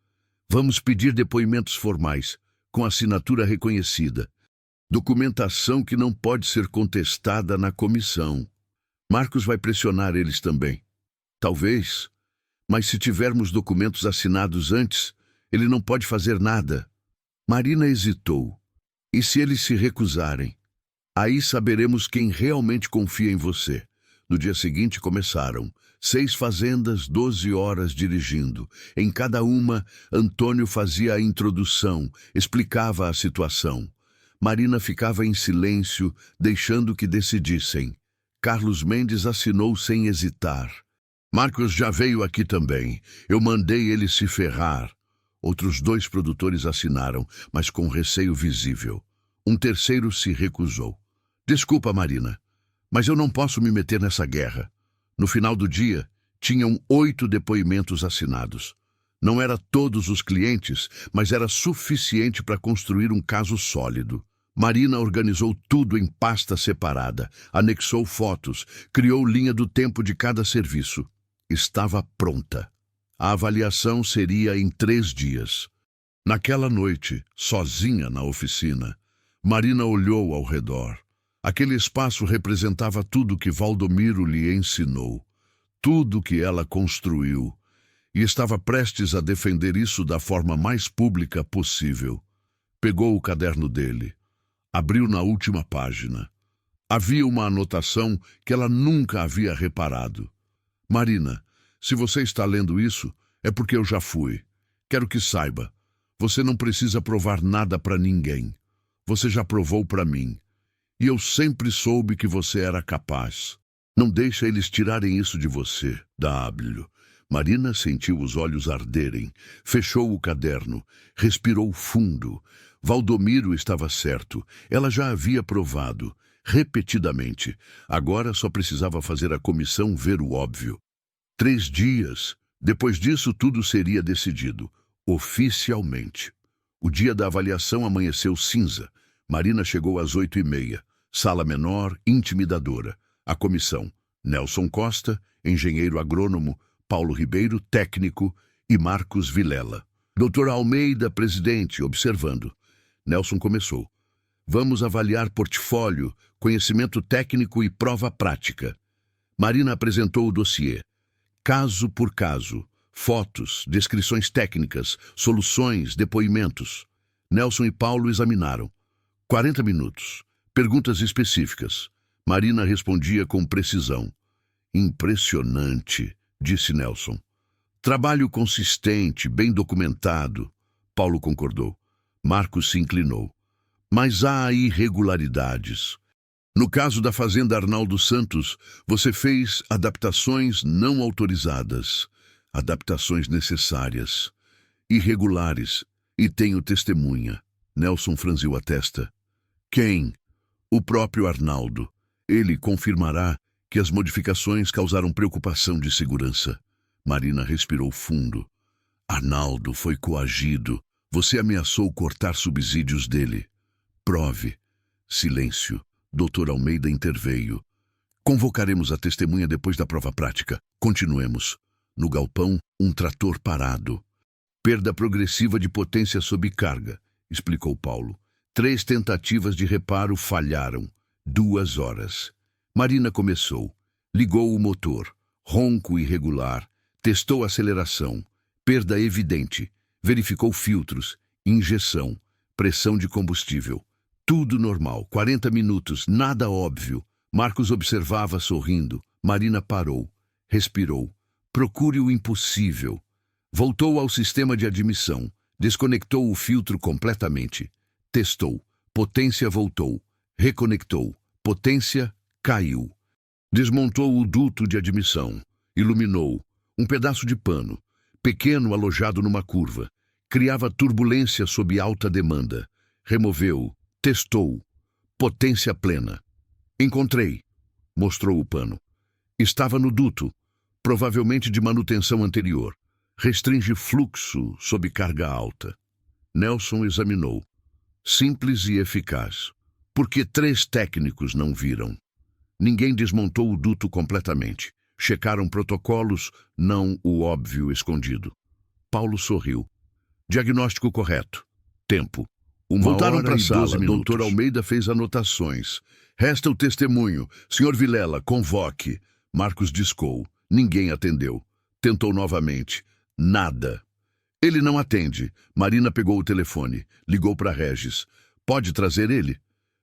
A: Vamos pedir depoimentos formais, com assinatura reconhecida. Documentação que não pode ser contestada na comissão. Marcos vai pressionar eles também. Talvez, mas se tivermos documentos assinados antes, ele não pode fazer nada. Marina hesitou. E se eles se recusarem? Aí saberemos quem realmente confia em você. No dia seguinte começaram. 6 fazendas, 12 horas dirigindo. Em cada uma, Antônio fazia a introdução, explicava a situação. Marina ficava em silêncio, deixando que decidissem. Carlos Mendes assinou sem hesitar. Marcos já veio aqui também. Eu mandei ele se ferrar. Outros 2 produtores assinaram, mas com receio visível. Um terceiro se recusou. Desculpa, Marina, mas eu não posso me meter nessa guerra. No final do dia, tinham 8 depoimentos assinados. Não era todos os clientes, mas era suficiente para construir um caso sólido. Marina organizou tudo em pasta separada, anexou fotos, criou linha do tempo de cada serviço. Estava pronta. A avaliação seria em 3 dias. Naquela noite, sozinha na oficina, Marina olhou ao redor. Aquele espaço representava tudo que Valdomiro lhe ensinou, tudo que ela construiu, e estava prestes a defender isso da forma mais pública possível. Pegou o caderno dele. Abriu na última página. Havia uma anotação que ela nunca havia reparado. Marina, se você está lendo isso, é porque eu já fui. Quero que saiba. Você não precisa provar nada para ninguém. Você já provou para mim. E eu sempre soube que você era capaz. Não deixa eles tirarem isso de você, W. Marina sentiu os olhos arderem. Fechou o caderno. Respirou fundo. Valdomiro estava certo. Ela já havia provado. Repetidamente. Agora só precisava fazer a comissão ver o óbvio. 3 dias. Depois disso, tudo seria decidido. Oficialmente. O dia da avaliação amanheceu cinza. Marina chegou às 8h30. Sala menor, intimidadora. A comissão. Nelson Costa, engenheiro agrônomo, Paulo Ribeiro, técnico, e Marcos Vilela. Dr. Almeida, presidente, observando. Nelson começou. Vamos avaliar portfólio, conhecimento técnico e prova prática. Marina apresentou o dossiê. Caso por caso. Fotos, descrições técnicas, soluções, depoimentos. Nelson e Paulo examinaram. 40 minutos. Perguntas específicas. Marina respondia com precisão. Impressionante, disse Nelson. Trabalho consistente, bem documentado. Paulo concordou. Marcos se inclinou. Mas há irregularidades. No caso da fazenda Arnaldo Santos, você fez adaptações não autorizadas. Adaptações necessárias. Irregulares. E tenho testemunha. Nelson franziu a testa. Quem? O próprio Arnaldo. Ele confirmará que as modificações causaram preocupação de segurança. Marina respirou fundo. Arnaldo foi coagido. Você ameaçou cortar subsídios dele. Prove. Silêncio. Dr. Almeida interveio. Convocaremos a testemunha depois da prova prática. Continuemos. No galpão, um trator parado. Perda progressiva de potência sob carga, explicou Paulo. 3 tentativas de reparo falharam. 2 horas. Marina começou. Ligou o motor. Ronco irregular. Testou a aceleração. Perda evidente. Verificou filtros. Injeção. Pressão de combustível. Tudo normal. 40 minutos. Nada óbvio. Marcos observava sorrindo. Marina parou. Respirou. Procure o impossível. Voltou ao sistema de admissão. Desconectou o filtro completamente. Testou. Potência voltou. Reconectou. Potência caiu. Desmontou o duto de admissão. Iluminou. Um pedaço de pano, pequeno alojado numa curva. Criava turbulência sob alta demanda. Removeu. Testou. Potência plena. Encontrei. Mostrou o pano. Estava no duto, provavelmente de manutenção anterior. Restringe fluxo sob carga alta. Nelson examinou. Simples e eficaz. Por que 3 técnicos não viram? Ninguém desmontou o duto completamente. Checaram protocolos, não o óbvio escondido. Paulo sorriu. Diagnóstico correto. Tempo. Voltaram para a sala. Dr. Almeida fez anotações. Resta o testemunho. Sr. Vilela, convoque. Marcos discou. Ninguém atendeu. Tentou novamente. Nada. Ele não atende. Marina pegou o telefone. Ligou para Regis. Pode trazer ele?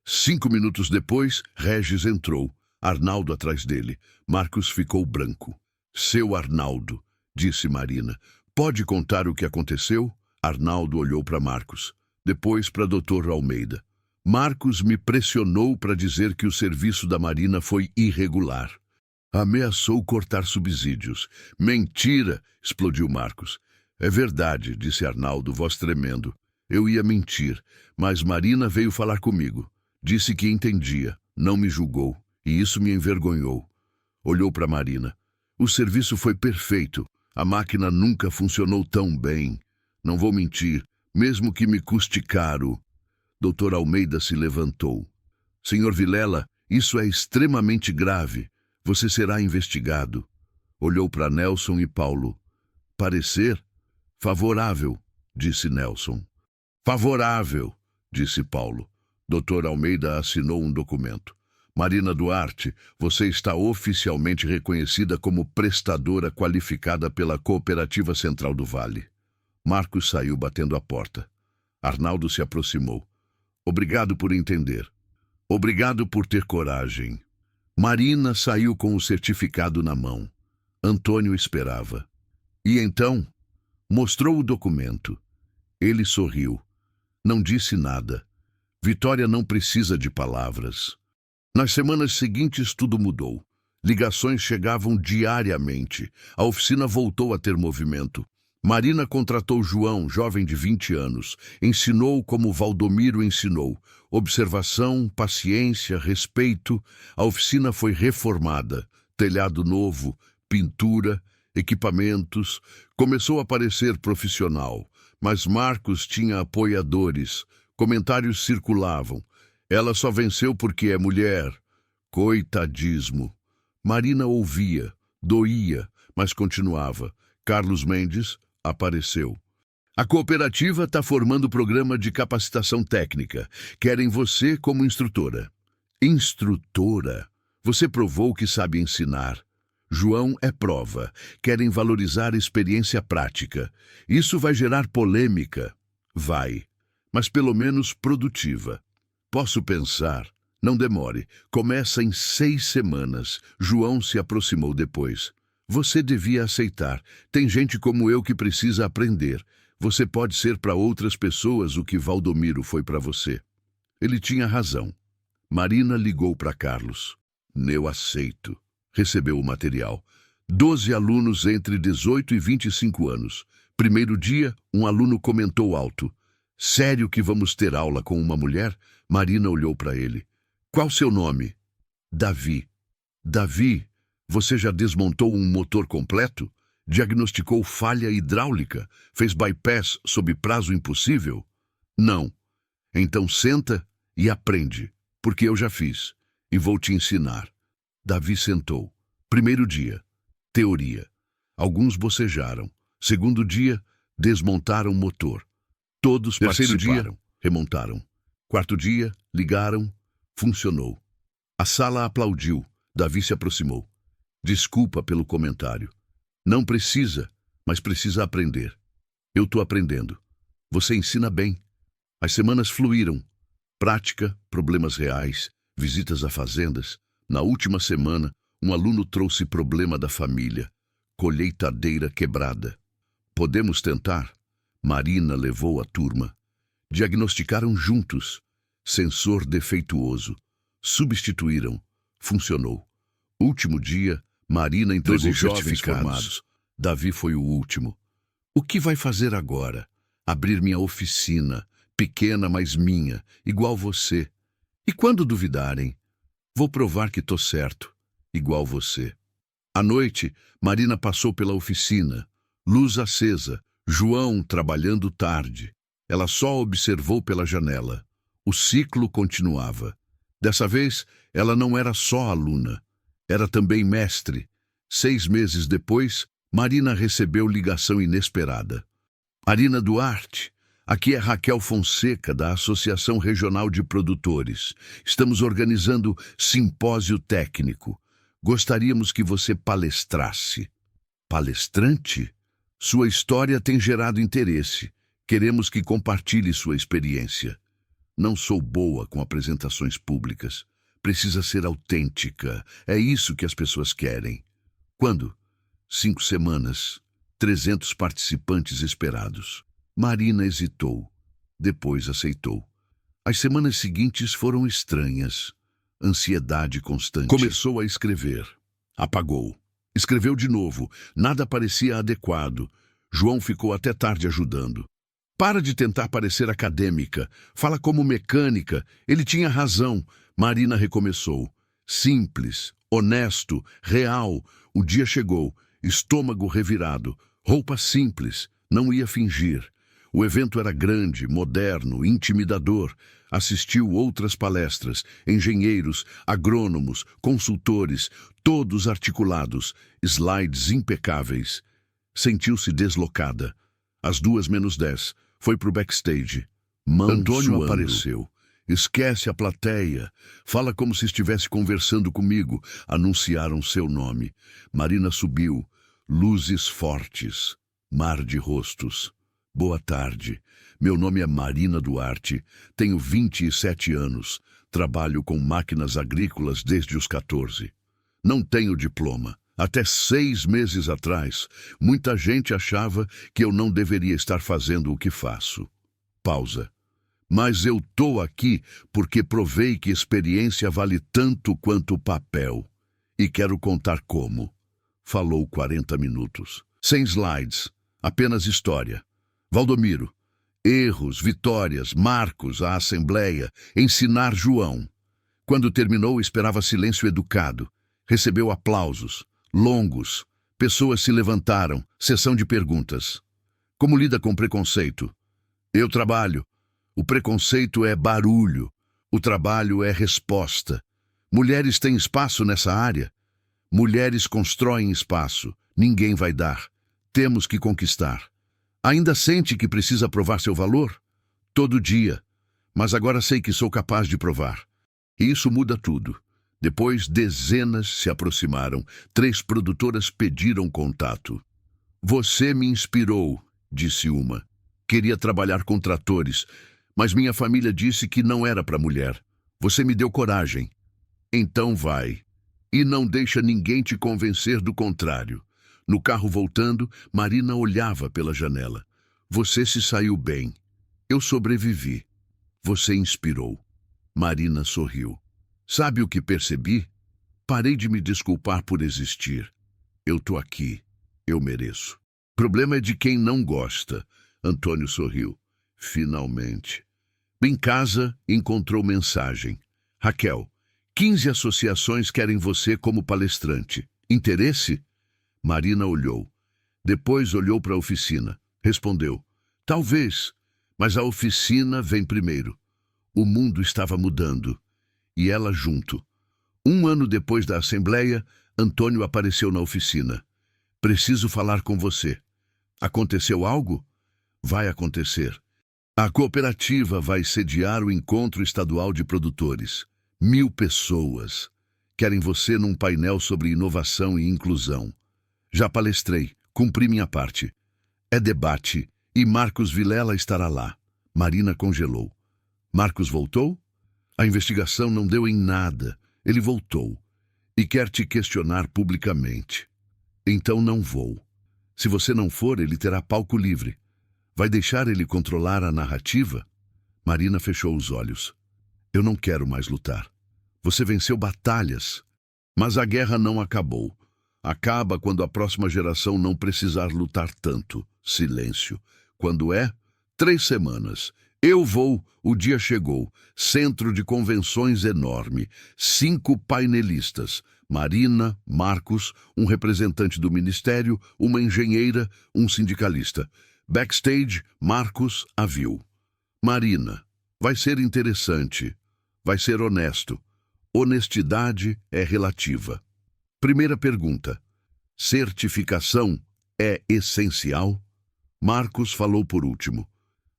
A: 5 minutos depois, Regis entrou. Arnaldo atrás dele. Marcos ficou branco. Seu Arnaldo, disse Marina. Pode contar o que aconteceu? Arnaldo olhou para Marcos. Depois para Dr. Almeida. Marcos me pressionou para dizer que o serviço da Marina foi irregular. Ameaçou cortar subsídios. Mentira! Explodiu Marcos. É verdade, disse Arnaldo, voz tremendo. Eu ia mentir, mas Marina veio falar comigo. Disse que entendia, não me julgou, e isso me envergonhou. Olhou para Marina. O serviço foi perfeito. A máquina nunca funcionou tão bem. Não vou mentir, mesmo que me custe caro. Dr. Almeida se levantou. Senhor Vilela, isso é extremamente grave. Você será investigado. Olhou para Nelson e Paulo. Parecer? Favorável, disse Nelson. Favorável, disse Paulo. Dr. Almeida assinou um documento. Marina Duarte, você está oficialmente reconhecida como prestadora qualificada pela Cooperativa Central do Vale. Marcos saiu batendo a porta. Arnaldo se aproximou. Obrigado por entender. Obrigado por ter coragem. Marina saiu com o certificado na mão. Antônio esperava. E então? Mostrou o documento. Ele sorriu. Não disse nada. Vitória não precisa de palavras. Nas semanas seguintes tudo mudou. Ligações chegavam diariamente. A oficina voltou a ter movimento. Marina contratou João, jovem de 20 anos. Ensinou como Valdomiro ensinou. Observação, paciência, respeito. A oficina foi reformada. Telhado novo, pintura, equipamentos. Começou a parecer profissional. Mas Marcos tinha apoiadores. Comentários circulavam. Ela só venceu porque é mulher. Coitadismo. Marina ouvia, doía, mas continuava. Carlos Mendes apareceu. A cooperativa está formando programa de capacitação técnica. Querem você como instrutora. Instrutora? Você provou que sabe ensinar. João é prova. Querem valorizar a experiência prática. Isso vai gerar polêmica. Vai. Mas pelo menos produtiva. Posso pensar. Não demore. Começa em 6 semanas. João se aproximou depois. Você devia aceitar. Tem gente como eu que precisa aprender. Você pode ser para outras pessoas o que Valdomiro foi para você. Ele tinha razão. Marina ligou para Carlos. Eu aceito. Recebeu o material. 12 alunos entre 18 e 25 anos. Primeiro dia, um aluno comentou alto. Sério que vamos ter aula com uma mulher? Marina olhou para ele. Qual seu nome? Davi. Davi, você já desmontou um motor completo? Diagnosticou falha hidráulica? Fez bypass sob prazo impossível? Não. Então senta e aprende, porque eu já fiz e vou te ensinar. Davi sentou. Primeiro dia, teoria. Alguns bocejaram. Segundo dia, desmontaram o motor. Todos
B: Terceiro
A: participaram. Remontaram. Quarto dia, ligaram. Funcionou. A sala aplaudiu. Davi se aproximou. Desculpa pelo comentário. Não precisa, mas precisa aprender. Eu estou aprendendo. Você ensina bem. As semanas fluíram. Prática, problemas reais, visitas a fazendas. Na última semana, um aluno trouxe problema da família. Colheitadeira quebrada. Podemos tentar? Marina levou a turma. Diagnosticaram juntos. Sensor defeituoso. Substituíram. Funcionou. Último dia, Marina entregou certificados. Davi foi o último. O que vai fazer agora? Abrir minha oficina, pequena, mas minha, igual você. E quando duvidarem, vou provar que tô certo, igual você. À noite, Marina passou pela oficina, luz acesa, João trabalhando tarde. Ela só observou pela janela. O ciclo continuava. Dessa vez, ela não era só aluna, era também mestre. 6 meses depois, Marina recebeu ligação inesperada. Marina Duarte, aqui é Raquel Fonseca, da Associação Regional de Produtores. Estamos organizando simpósio técnico. Gostaríamos que você palestrasse. Palestrante? Sua história tem gerado interesse. Queremos que compartilhe sua experiência. Não sou boa com apresentações públicas. Precisa ser autêntica. É isso que as pessoas querem. Quando? 5 semanas. 300 participantes esperados. Marina hesitou. Depois aceitou. As semanas seguintes foram estranhas. Ansiedade constante. Começou a escrever. Apagou. Escreveu de novo. Nada parecia adequado. João ficou até tarde ajudando. Para de tentar parecer acadêmica. Fala como mecânica. Ele tinha razão. Marina recomeçou. Simples, honesto, real. O dia chegou. Estômago revirado. Roupa simples. Não ia fingir. O evento era grande, moderno, intimidador. Assistiu outras palestras. Engenheiros, agrônomos, consultores, todos articulados. Slides impecáveis. Sentiu-se deslocada. Às 2:50, foi pro backstage. Antônio
B: suando.
A: apareceu. Esquece a plateia. Fala como se estivesse conversando comigo. Anunciaram seu nome. Marina subiu. Luzes fortes. Mar de rostos. Boa tarde. Meu nome é Marina Duarte. Tenho 27 anos. Trabalho com máquinas agrícolas desde os 14. Não tenho diploma. Até 6 meses atrás, muita gente achava que eu não deveria estar fazendo o que faço. Pausa. Mas eu tô aqui porque provei que experiência vale tanto quanto o papel. E quero contar como. Falou 40 minutos. Sem slides, apenas história. Valdomiro. Erros, vitórias, marcos, a assembleia, ensinar João. Quando terminou, esperava silêncio educado. Recebeu aplausos. Longos. Pessoas se levantaram. Sessão de perguntas. Como lida com preconceito? Eu trabalho. O preconceito é barulho. O trabalho é resposta. Mulheres têm espaço nessa área? Mulheres constroem espaço. Ninguém vai dar. Temos que conquistar. Ainda sente que precisa provar seu valor? Todo dia. Mas agora sei que sou capaz de provar. E isso muda tudo. Depois, dezenas se aproximaram. 3 produtoras pediram contato. Você me inspirou, disse uma. Queria trabalhar com tratores, mas minha família disse que não era para mulher. Você me deu coragem. Então vai. E não deixa ninguém te convencer do contrário. No carro voltando, Marina olhava pela janela. Você se saiu bem. Eu sobrevivi. Você inspirou. Marina sorriu. Sabe o que percebi? Parei de me desculpar por existir. Eu tô aqui. Eu mereço. Problema é de quem não gosta. Antônio sorriu. Finalmente. Em casa, encontrou mensagem. Raquel, 15 associações querem você como palestrante. Interesse? Marina olhou. Depois olhou para a oficina. Respondeu: talvez, mas a oficina vem primeiro. O mundo estava mudando. E ela junto. 1 ano depois da assembleia, Antônio apareceu na oficina. Preciso falar com você. Aconteceu algo? Vai acontecer. A cooperativa vai sediar o Encontro Estadual de Produtores. 1000 pessoas. Querem você num painel sobre inovação e inclusão. Já palestrei, cumpri minha parte. É debate e Marcos Vilela estará lá. Marina congelou. Marcos voltou? A investigação não deu em nada. Ele voltou e quer te questionar publicamente. Então não vou. Se você não for, ele terá palco livre. Vai deixar ele controlar a narrativa? Marina fechou os olhos. Eu não quero mais lutar. Você venceu batalhas, mas a guerra não acabou. Acaba quando a próxima geração não precisar lutar tanto. Silêncio. Quando é? 3 semanas. Eu vou, o dia chegou. Centro de convenções enorme. 5 painelistas. Marina, Marcos, um representante do ministério, uma engenheira, um sindicalista. Backstage, Marcos a viu. Marina, vai ser interessante. Vai ser honesto. Honestidade é relativa. Primeira pergunta. Certificação é essencial? Marcos falou por último.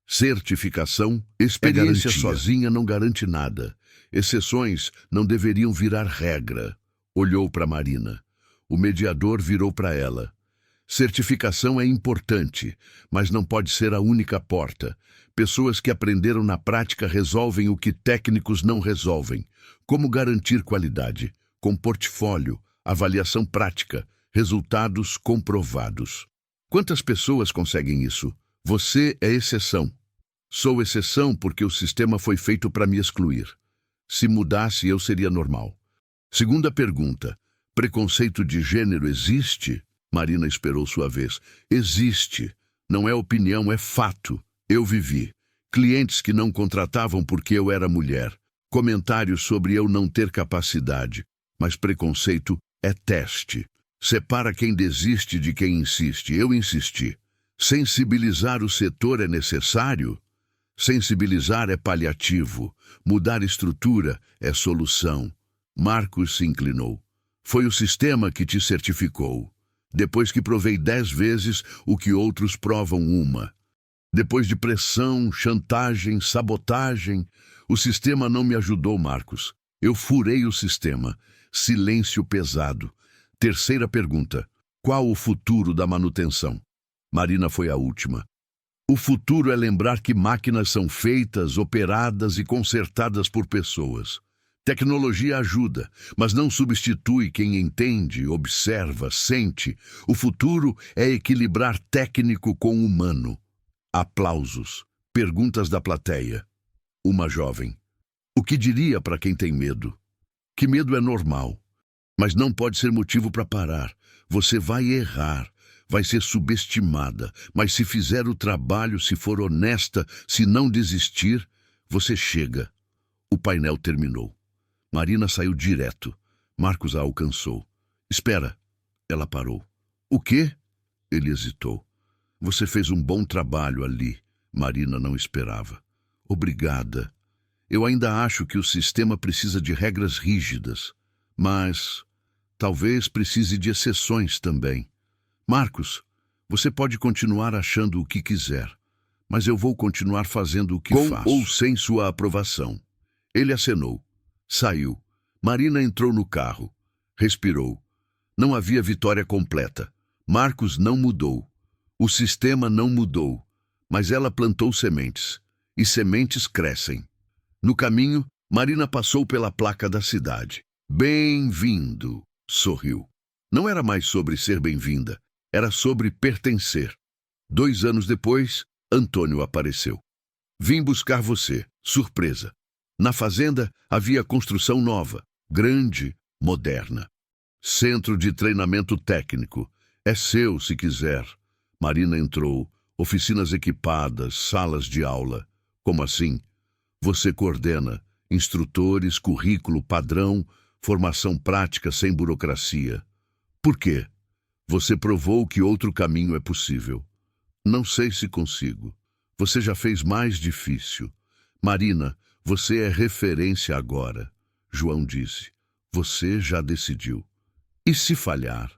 A: Certificação, experiência sozinha não garante nada. Exceções não deveriam virar regra. Olhou para Marina. O mediador virou para ela. Certificação é importante, mas não pode ser a única porta. Pessoas que aprenderam na prática resolvem o que técnicos não resolvem. Como garantir qualidade? Com portfólio, avaliação prática, resultados comprovados. Quantas pessoas conseguem isso? Você é exceção. Sou exceção porque o sistema foi feito para me excluir. Se mudasse, eu seria normal. Segunda pergunta. Preconceito de gênero existe? Marina esperou sua vez. Existe. Não é opinião, é fato. Eu vivi. Clientes que não contratavam porque eu era mulher. Comentários sobre eu não ter capacidade. Mas preconceito é teste. Separa quem desiste de quem insiste. Eu insisti. Sensibilizar o setor é necessário? Sensibilizar é paliativo. Mudar estrutura é solução. Marcos se inclinou. Foi o sistema que te certificou. Depois que provei 10 vezes o que outros provam uma. Depois de pressão, chantagem, sabotagem, o sistema não me ajudou, Marcos. Eu furei o sistema. Silêncio pesado. Terceira pergunta. Qual o futuro da manutenção? Marina foi a última. O futuro é lembrar que máquinas são feitas, operadas e consertadas por pessoas. Tecnologia ajuda, mas não substitui quem entende, observa, sente. O futuro é equilibrar técnico com humano. Aplausos. Perguntas da plateia. Uma jovem. O que diria para quem tem medo? Que medo é normal, mas não pode ser motivo para parar. Você vai errar, vai ser subestimada, mas se fizer o trabalho, se for honesta, se não desistir, você chega. O painel terminou. Marina saiu direto. Marcos a alcançou. Espera. Ela parou. O quê? Ele hesitou. Você fez um bom trabalho ali. Marina não esperava. Obrigada. Eu ainda acho que o sistema precisa de regras rígidas, mas talvez precise de exceções também. Marcos, você pode continuar achando o que quiser, mas eu vou continuar fazendo o que faço. Com ou sem sua aprovação. Ele acenou. Saiu. Marina entrou no carro. Respirou. Não havia vitória completa. Marcos não mudou. O sistema não mudou. Mas ela plantou sementes. E sementes crescem. No caminho, Marina passou pela placa da cidade. Bem-vindo, sorriu. Não era mais sobre ser bem-vinda. Era sobre pertencer. 2 anos depois, Antônio apareceu. Vim buscar você. Surpresa. Na fazenda havia construção nova, grande, moderna. Centro de treinamento técnico. É seu, se quiser. Marina entrou. Oficinas equipadas, salas de aula. Como assim? Você coordena. Instrutores, currículo padrão, formação prática sem burocracia. Por quê? Você provou que outro caminho é possível. Não sei se consigo. Você já fez mais difícil. Marina, você é referência agora. João disse. Você já decidiu. E se falhar?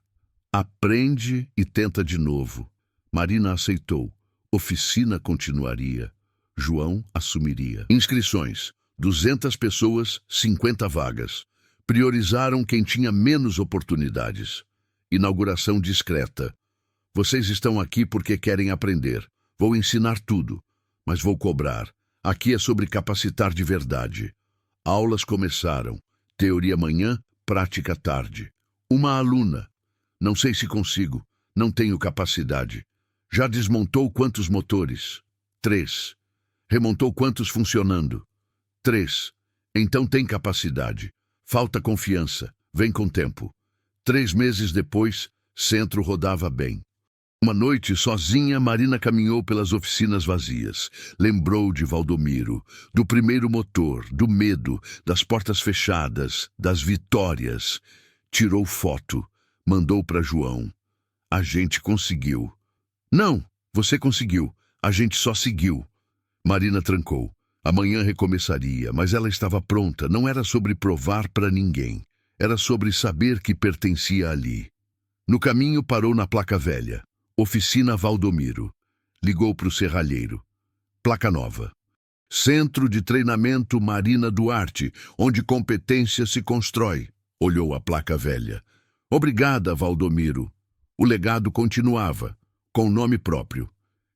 A: Aprende e tenta de novo. Marina aceitou. Oficina continuaria. João assumiria. Inscrições. 200 pessoas, 50 vagas. Priorizaram quem tinha menos oportunidades. Inauguração discreta. Vocês estão aqui porque querem aprender. Vou ensinar tudo, mas vou cobrar. Aqui é sobre capacitar de verdade. Aulas começaram. Teoria manhã, prática tarde. Uma aluna. Não sei se consigo. Não tenho capacidade. Já desmontou quantos motores? 3. Remontou quantos funcionando? 3. Então tem capacidade. Falta confiança. Vem com tempo. 3 meses depois, centro rodava bem. Uma noite, sozinha, Marina caminhou pelas oficinas vazias. Lembrou de Valdomiro, do primeiro motor, do medo, das portas fechadas, das vitórias. Tirou foto, mandou para João. A gente conseguiu. Não, você conseguiu. A gente só seguiu. Marina trancou. Amanhã recomeçaria, mas ela estava pronta. Não era sobre provar para ninguém. Era sobre saber que pertencia ali. No caminho parou na placa velha. Oficina Valdomiro. Ligou para o serralheiro. Placa nova. Centro de Treinamento Marina Duarte, onde competência se constrói. Olhou a placa velha. Obrigada, Valdomiro. O legado continuava, com nome próprio.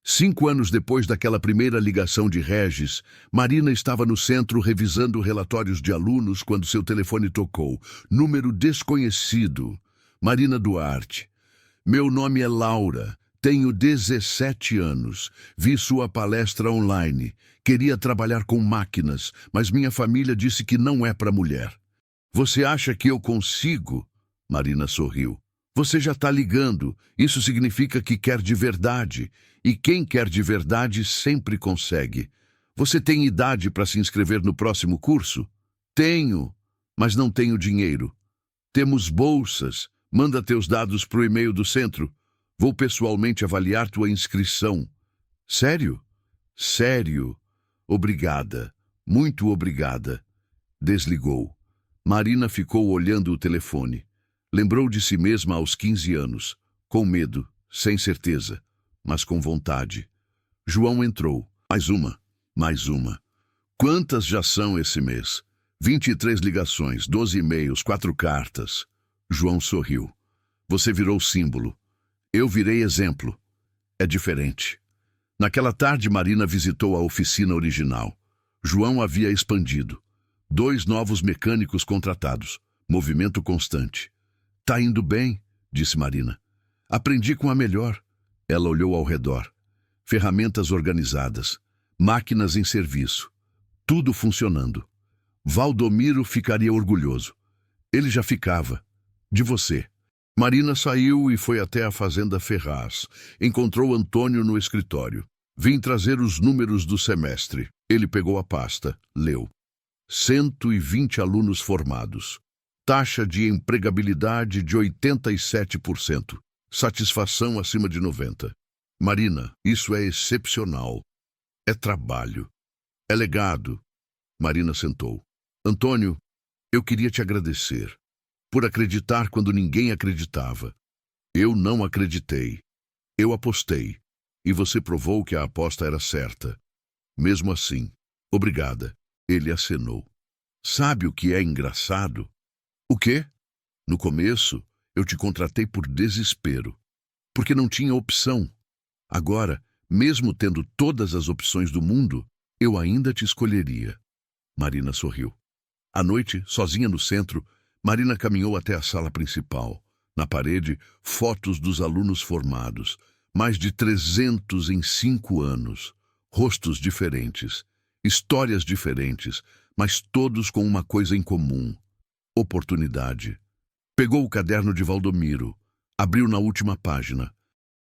A: 5 anos depois daquela primeira ligação de Regis, Marina estava no centro revisando relatórios de alunos quando seu telefone tocou. Número desconhecido. Marina Duarte. Meu nome é Laura. Tenho 17 anos. Vi sua palestra online. Queria trabalhar com máquinas, mas minha família disse que não é para mulher. Você acha que eu consigo? Marina sorriu. Você já está ligando. Isso significa que quer de verdade. E quem quer de verdade sempre consegue. Você tem idade para se inscrever no próximo curso? Tenho, mas não tenho dinheiro. Temos bolsas. Manda teus dados para o e-mail do centro. Vou pessoalmente avaliar tua inscrição. Sério? Sério. Obrigada. Muito obrigada. Desligou. Marina ficou olhando o telefone. Lembrou de si mesma aos 15 anos, com medo, sem certeza, mas com vontade. João entrou. Mais uma. Quantas já são esse mês? 23 ligações, 12 e-mails, 4 cartas. João sorriu. Você virou símbolo. Eu virei exemplo. É diferente. Naquela tarde, Marina visitou a oficina original. João havia expandido. 2 novos mecânicos contratados. Movimento constante. Tá indo bem, disse Marina. Aprendi com a melhor. Ela olhou ao redor. Ferramentas organizadas. Máquinas em serviço. Tudo funcionando. Valdomiro ficaria orgulhoso. Ele já ficava. De você. Marina saiu e foi até a fazenda Ferraz. Encontrou Antônio no escritório. Vim trazer os números do semestre. Ele pegou a pasta. Leu. 120 alunos formados. Taxa de empregabilidade de 87%. Satisfação acima de 90%. Marina, isso é excepcional. É trabalho. É legado. Marina sentou. Antônio, eu queria te agradecer. Por acreditar quando ninguém acreditava. Eu não acreditei. Eu apostei. E você provou que a aposta era certa. Mesmo assim, obrigada. Ele acenou. Sabe o que é engraçado? O quê? No começo, eu te contratei por desespero. Porque não tinha opção. Agora, mesmo tendo todas as opções do mundo, eu ainda te escolheria. Marina sorriu. À noite, sozinha no centro, Marina caminhou até a sala principal. Na parede, fotos dos alunos formados. Mais de 300 em 5 anos. Rostos diferentes. Histórias diferentes, mas todos com uma coisa em comum. Oportunidade. Pegou o caderno de Valdomiro. Abriu na última página.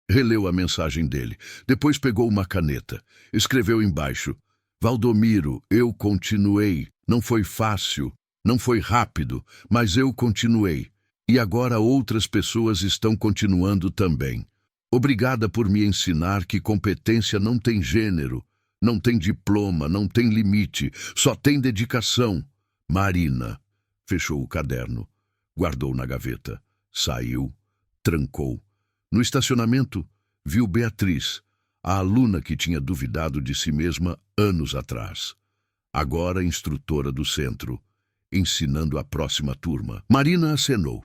A: Releu a mensagem dele. Depois pegou uma caneta. Escreveu embaixo. Valdomiro, eu continuei. Não foi fácil, não foi rápido, mas eu continuei. E agora outras pessoas estão continuando também. Obrigada por me ensinar que competência não tem gênero, não tem diploma, não tem limite, só tem dedicação. Marina. Fechou o caderno, guardou na gaveta, saiu, trancou. No estacionamento, viu Beatriz, a aluna que tinha duvidado de si mesma anos atrás. Agora instrutora do centro, ensinando a próxima turma. Marina acenou.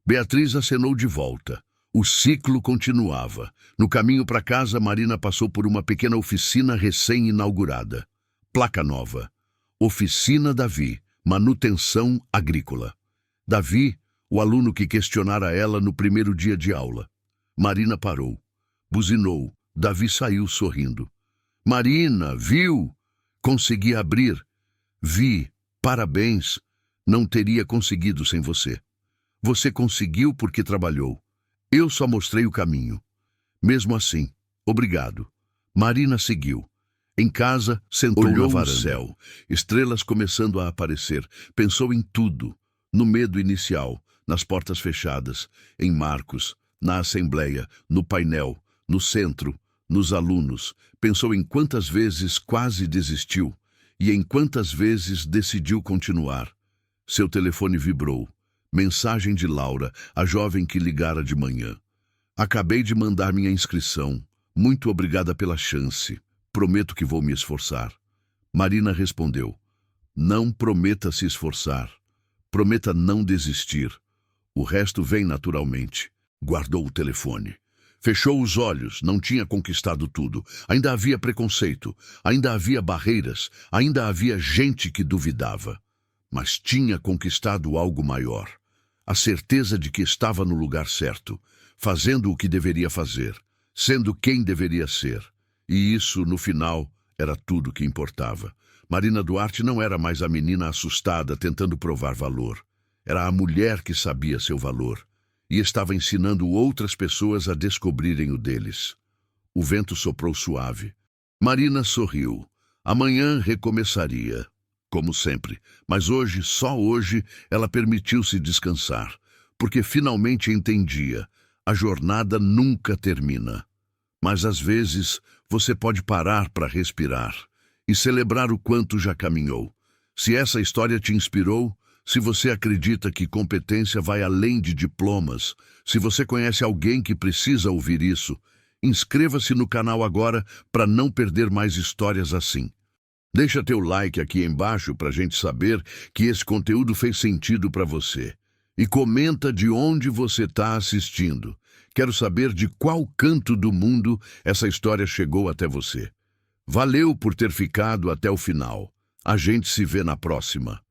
A: Beatriz acenou de volta. O ciclo continuava. No caminho para casa, Marina passou por uma pequena oficina recém-inaugurada. Placa nova. Oficina Davi, manutenção agrícola. Davi, o aluno que questionara ela no primeiro dia de aula. Marina parou. Buzinou. Davi saiu sorrindo. Marina, viu? Consegui abrir. Vi. Parabéns. Não teria conseguido sem você. Você conseguiu porque trabalhou. Eu só mostrei o caminho. Mesmo assim, obrigado. Marina seguiu. Em casa, sentou na varanda. Olhou o céu, estrelas começando a aparecer. Pensou em tudo. No medo inicial, nas portas fechadas, em Marcos, na assembleia, no painel, no centro, nos alunos. Pensou em quantas vezes quase desistiu e em quantas vezes decidiu continuar. Seu telefone vibrou. Mensagem de Laura, a jovem que ligara de manhã. Acabei de mandar minha inscrição. Muito obrigada pela chance. Prometo que vou me esforçar. Marina respondeu. Não prometa se esforçar. Prometa não desistir. O resto vem naturalmente. Guardou o telefone. Fechou os olhos, não tinha conquistado tudo. Ainda havia preconceito, ainda havia barreiras, ainda havia gente que duvidava. Mas tinha conquistado algo maior. A certeza de que estava no lugar certo, fazendo o que deveria fazer, sendo quem deveria ser. E isso, no final, era tudo que importava. Marina Duarte não era mais a menina assustada tentando provar valor. Era a mulher que sabia seu valor e estava ensinando outras pessoas a descobrirem o deles. O vento soprou suave. Marina sorriu. Amanhã recomeçaria. Como sempre, mas hoje, só hoje, ela permitiu-se descansar, porque finalmente entendia, a jornada nunca termina. Mas às vezes, você pode parar para respirar e celebrar o quanto já caminhou. Se essa história te inspirou, se você acredita que competência vai além de diplomas, se você conhece alguém que precisa ouvir isso, inscreva-se no canal agora para não perder mais histórias assim. Deixa teu like aqui embaixo para a gente saber que esse conteúdo fez sentido para você. E comenta de onde você está assistindo. Quero saber de qual canto do mundo essa história chegou até você. Valeu por ter ficado até o final. A gente se vê na próxima.